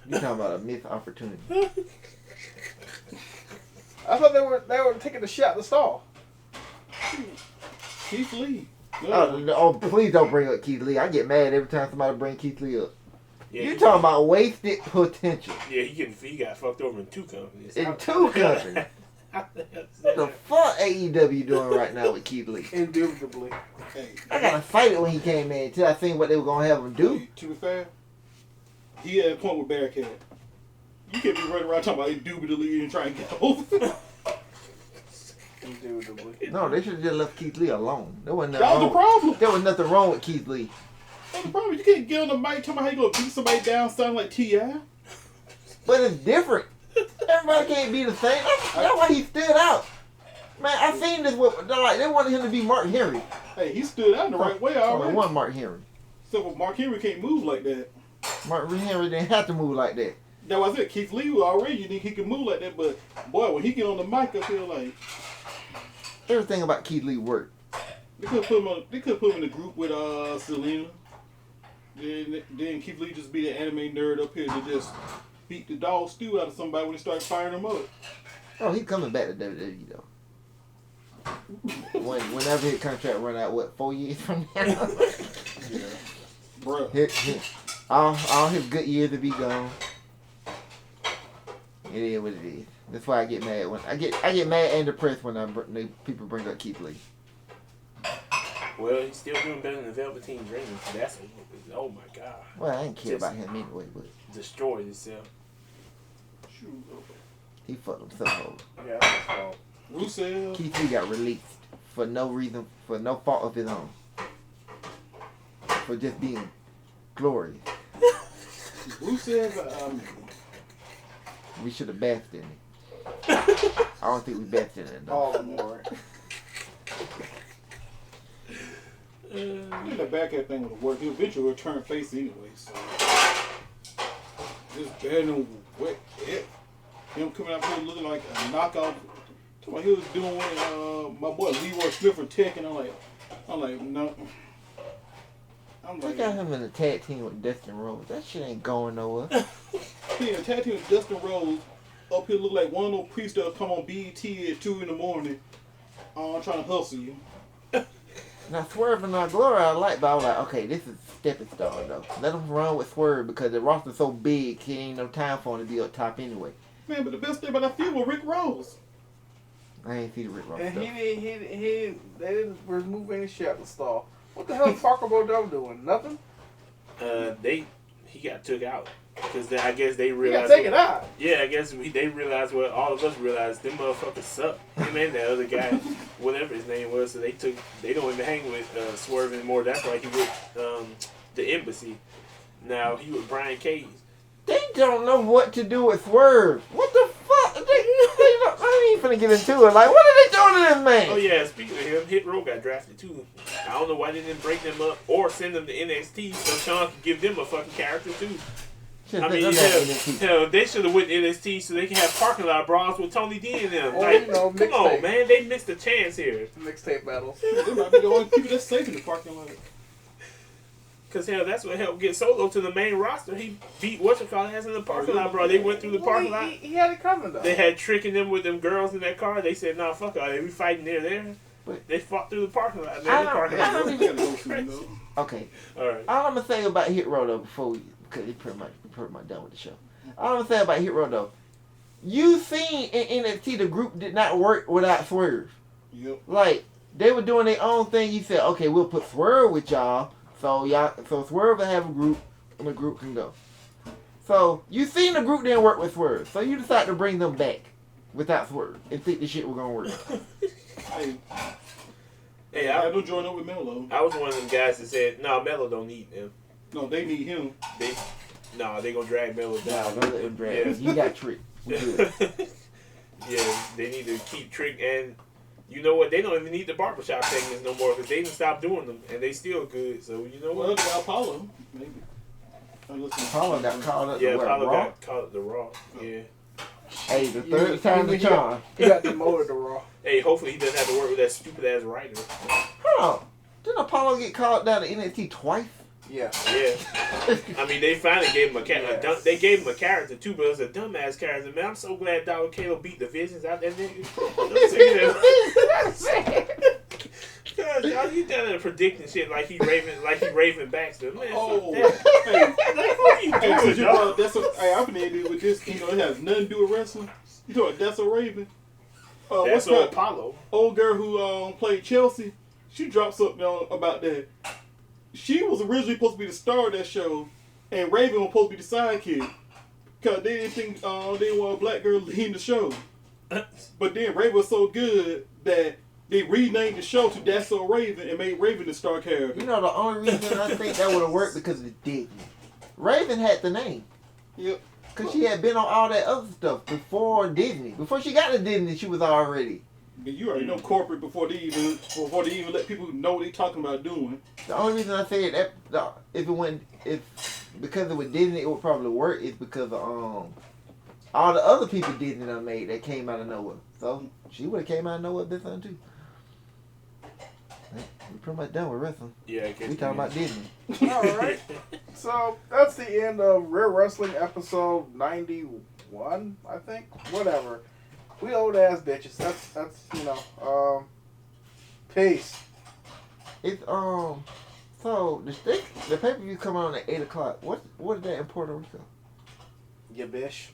Speaker 4: You talking about a missed opportunity.
Speaker 6: I thought they were taking the shot at the stall.
Speaker 1: Keith Lee.
Speaker 4: Oh, please don't bring up Keith Lee. I get mad every time somebody bring Keith Lee up.
Speaker 2: Yeah,
Speaker 4: You talking about wasted potential.
Speaker 2: Yeah, he got fucked over in 2 companies.
Speaker 4: In 2 countries. What the fuck AEW doing right now with Keith Lee?
Speaker 6: Indubitably.
Speaker 1: Hey,
Speaker 4: I gotta fight it when he came in until I seen what they were gonna have him do.
Speaker 1: To be fair, he had a point with Barricade. You can't be running around talking about indubitably and trying to get over.
Speaker 6: Indubitably.
Speaker 4: No, they should have just left Keith Lee alone. There wasn't
Speaker 1: That
Speaker 4: nothing
Speaker 1: was the
Speaker 4: wrong.
Speaker 1: problem.
Speaker 4: There was nothing wrong with Keith Lee.
Speaker 1: That's the problem. You can't get on the mic talking about how you gonna beat somebody down sounding like T.I.
Speaker 4: But it's different. Everybody can't be the same. That's why he stood out. Man, I seen this with like they wanted him to be Mark Henry.
Speaker 1: Hey, he stood out in the right way
Speaker 4: Only
Speaker 1: already.
Speaker 4: one Mark Henry.
Speaker 1: Except for Mark Henry can't move like that.
Speaker 4: Mark Henry didn't have to move like that.
Speaker 1: That was it. Keith Lee was already unique. He can move like that, but boy, when he get on the mic, I feel like
Speaker 4: Everything about Keith Lee worked.
Speaker 1: they could put him on. They could put him in the group with Selena. Then Keith Lee just be the anime nerd up here to just beat the dog stew out of somebody when they start firing him up.
Speaker 4: Oh, he's coming back to WWE though. Whenever his contract run out, what, 4 years from now?
Speaker 1: Yeah, bruh.
Speaker 4: All his good years will be gone. It is what it is. That's why I get mad when I get mad and depressed when people bring up Keith Lee.
Speaker 2: Well, he's still doing better than the Velveteen Dream. That's oh my god.
Speaker 4: Well, I didn't care about him anyway, but
Speaker 2: Destroyed himself.
Speaker 1: Shoot.
Speaker 4: he fucked himself over.
Speaker 6: Yeah, that's his fault.
Speaker 1: Rusev.
Speaker 4: Keith Lee got released for no reason, for no fault of his own, for just being glorious.
Speaker 1: Rusev.
Speaker 4: We should have bashed in it. I don't think we bashed in it though.
Speaker 6: All the more.
Speaker 1: The backhand thing would work. He eventually would turn face anyway. So just better than what him coming out here looking like a knockout. What he was doing with my boy Leroy Smith for Tech, and I'm like no.
Speaker 4: They got him in a tag team with Dustin Rhodes. That shit ain't going nowhere.
Speaker 1: He in a tag team with Dustin Rhodes up here look like one of those priests that'll come on BET at 2 a.m. Trying to hustle you.
Speaker 4: Now Swerve and Glory I like, but I was like, okay, this is a stepping stone though. Let him run with Swerve because the roster's so big, he ain't no time for him to be up top anyway.
Speaker 1: Man, but the best thing about that feud was Rick Rose.
Speaker 4: I ain't see the Rick Ross
Speaker 6: And
Speaker 4: stuff.
Speaker 6: they didn't remove any shit out the stall. What the hell is Parker Bodell doing? Nothing?
Speaker 2: He got took out because I guess they
Speaker 6: You gotta
Speaker 2: realized.
Speaker 6: take it out.
Speaker 2: Yeah, I guess they realized what all of us realized. Them motherfuckers suck. Him and the other guy, whatever his name was, so they don't even hang with Swerve anymore. That's why he with the Embassy. Now he with Brian Cage.
Speaker 4: They don't know what to do with Swerve. What the fuck? I ain't finna get into it. Like, what are they doing to this man?
Speaker 2: Oh yeah, speaking of him, Hit Row got drafted too. I don't know why they didn't break them up or send them to NXT so Sean could give them a fucking character too. I mean, hell, they should have went to NXT so they can have parking lot brawls with Tony D and them.
Speaker 6: Or,
Speaker 2: Like,
Speaker 6: you know,
Speaker 2: come on,
Speaker 6: mixtape.
Speaker 2: man, they missed a chance here.
Speaker 6: Mixtape battles.
Speaker 1: They might be the only people that's safe in the parking lot.
Speaker 2: Cause hell, that's what helped get Solo to the main roster. He beat whatchamacallit in the parking lot, bro. They went through the parking lot.
Speaker 6: He had it coming though.
Speaker 2: They had tricking them with them girls in that car. They said, "Nah, fuck all that. We fighting there."
Speaker 4: But
Speaker 2: They fought through the parking lot.
Speaker 4: I
Speaker 2: Man, the
Speaker 4: don't-
Speaker 2: parking
Speaker 4: I
Speaker 2: lot.
Speaker 4: don't
Speaker 1: You gotta go through, though.
Speaker 4: Okay.
Speaker 2: All right.
Speaker 4: All I'm gonna say about Hit Row though, before we, because we pretty much done with the show. All I'm gonna say about Hit Row though, you seen in NXT the group did not work without Swerve.
Speaker 1: Yep.
Speaker 4: Like they were doing their own thing. You said, okay, we'll put Swerve with y'all, so Swerve will have a group, and the group can go. So you seen the group didn't work with Swerve, so you decided to bring them back without Swerve and think the shit was gonna work.
Speaker 2: Hey,
Speaker 1: I
Speaker 2: I
Speaker 1: don't join up with Melo.
Speaker 2: was one of them guys that said, "No, Melo don't need them.
Speaker 1: No, they need him.
Speaker 2: They gonna drag Melo
Speaker 4: Nah,
Speaker 2: down."
Speaker 4: don't let him drag.
Speaker 2: Yeah.
Speaker 4: You got tricked. We good.
Speaker 2: Yeah, they need to keep Trick, and you know what? They don't even need the barbershop segments no more because they didn't stop doing them, and they still good. So you know
Speaker 1: Well,
Speaker 2: what?
Speaker 1: about Apollo, maybe.
Speaker 4: Paulo got called up
Speaker 2: Yeah,
Speaker 4: to what,
Speaker 2: Apollo
Speaker 4: Raw?
Speaker 2: got caught at the Raw. Yeah.
Speaker 4: Hey, the third time the charm.
Speaker 6: He got demoted to Raw.
Speaker 2: Hey, hopefully he doesn't have to work with that stupid ass writer.
Speaker 4: Hold on. Didn't Apollo get called down to NXT twice?
Speaker 6: Yeah.
Speaker 2: Yeah. I mean, they finally gave him they gave him a character too, but it was a dumbass character. Man, I'm so glad Dollar Kalo beat the Visions out that nigga. Cause y'all you done predicting shit like he Raven Baxter. Man,
Speaker 1: Oh,
Speaker 2: fuck
Speaker 1: hey,
Speaker 2: that. Like, what are you
Speaker 1: hey,
Speaker 2: doing,
Speaker 1: since you
Speaker 2: dog?
Speaker 1: brought up that's a, hey, I'm gonna do with this. You know, it has nothing to do with wrestling. You know what? That's a Raven.
Speaker 2: That's
Speaker 1: What's that
Speaker 2: Apollo.
Speaker 1: old girl who played Chelsea? She dropped something about that. She was originally supposed to be the star of that show, and Raven was supposed to be the sidekick. Cause they didn't think they want a black girl leading the show. But then Raven was so good that they renamed the show to That's So Raven and made Raven the star character.
Speaker 4: You know, the only reason I think that would have worked because it didn't. Raven had the name.
Speaker 1: Yep.
Speaker 4: Because she had been on all that other stuff before Disney. Before she got to Disney, she was already.
Speaker 1: But you already know corporate before they even let people know what they talking about doing.
Speaker 4: The only reason I say that because it was Disney, it would probably work is because of all the other people Disney done made that came out of nowhere. So she would have came out of nowhere this time too. We're pretty much done with wrestling.
Speaker 2: Yeah,
Speaker 4: We talking about Disney.
Speaker 6: Alright. So that's the end of Real Wrestling episode 91, I think. Whatever. We old ass bitches. That's peace.
Speaker 4: It's so the pay per view come on at 8:00. What is that in Puerto Rico?
Speaker 6: Ya bish.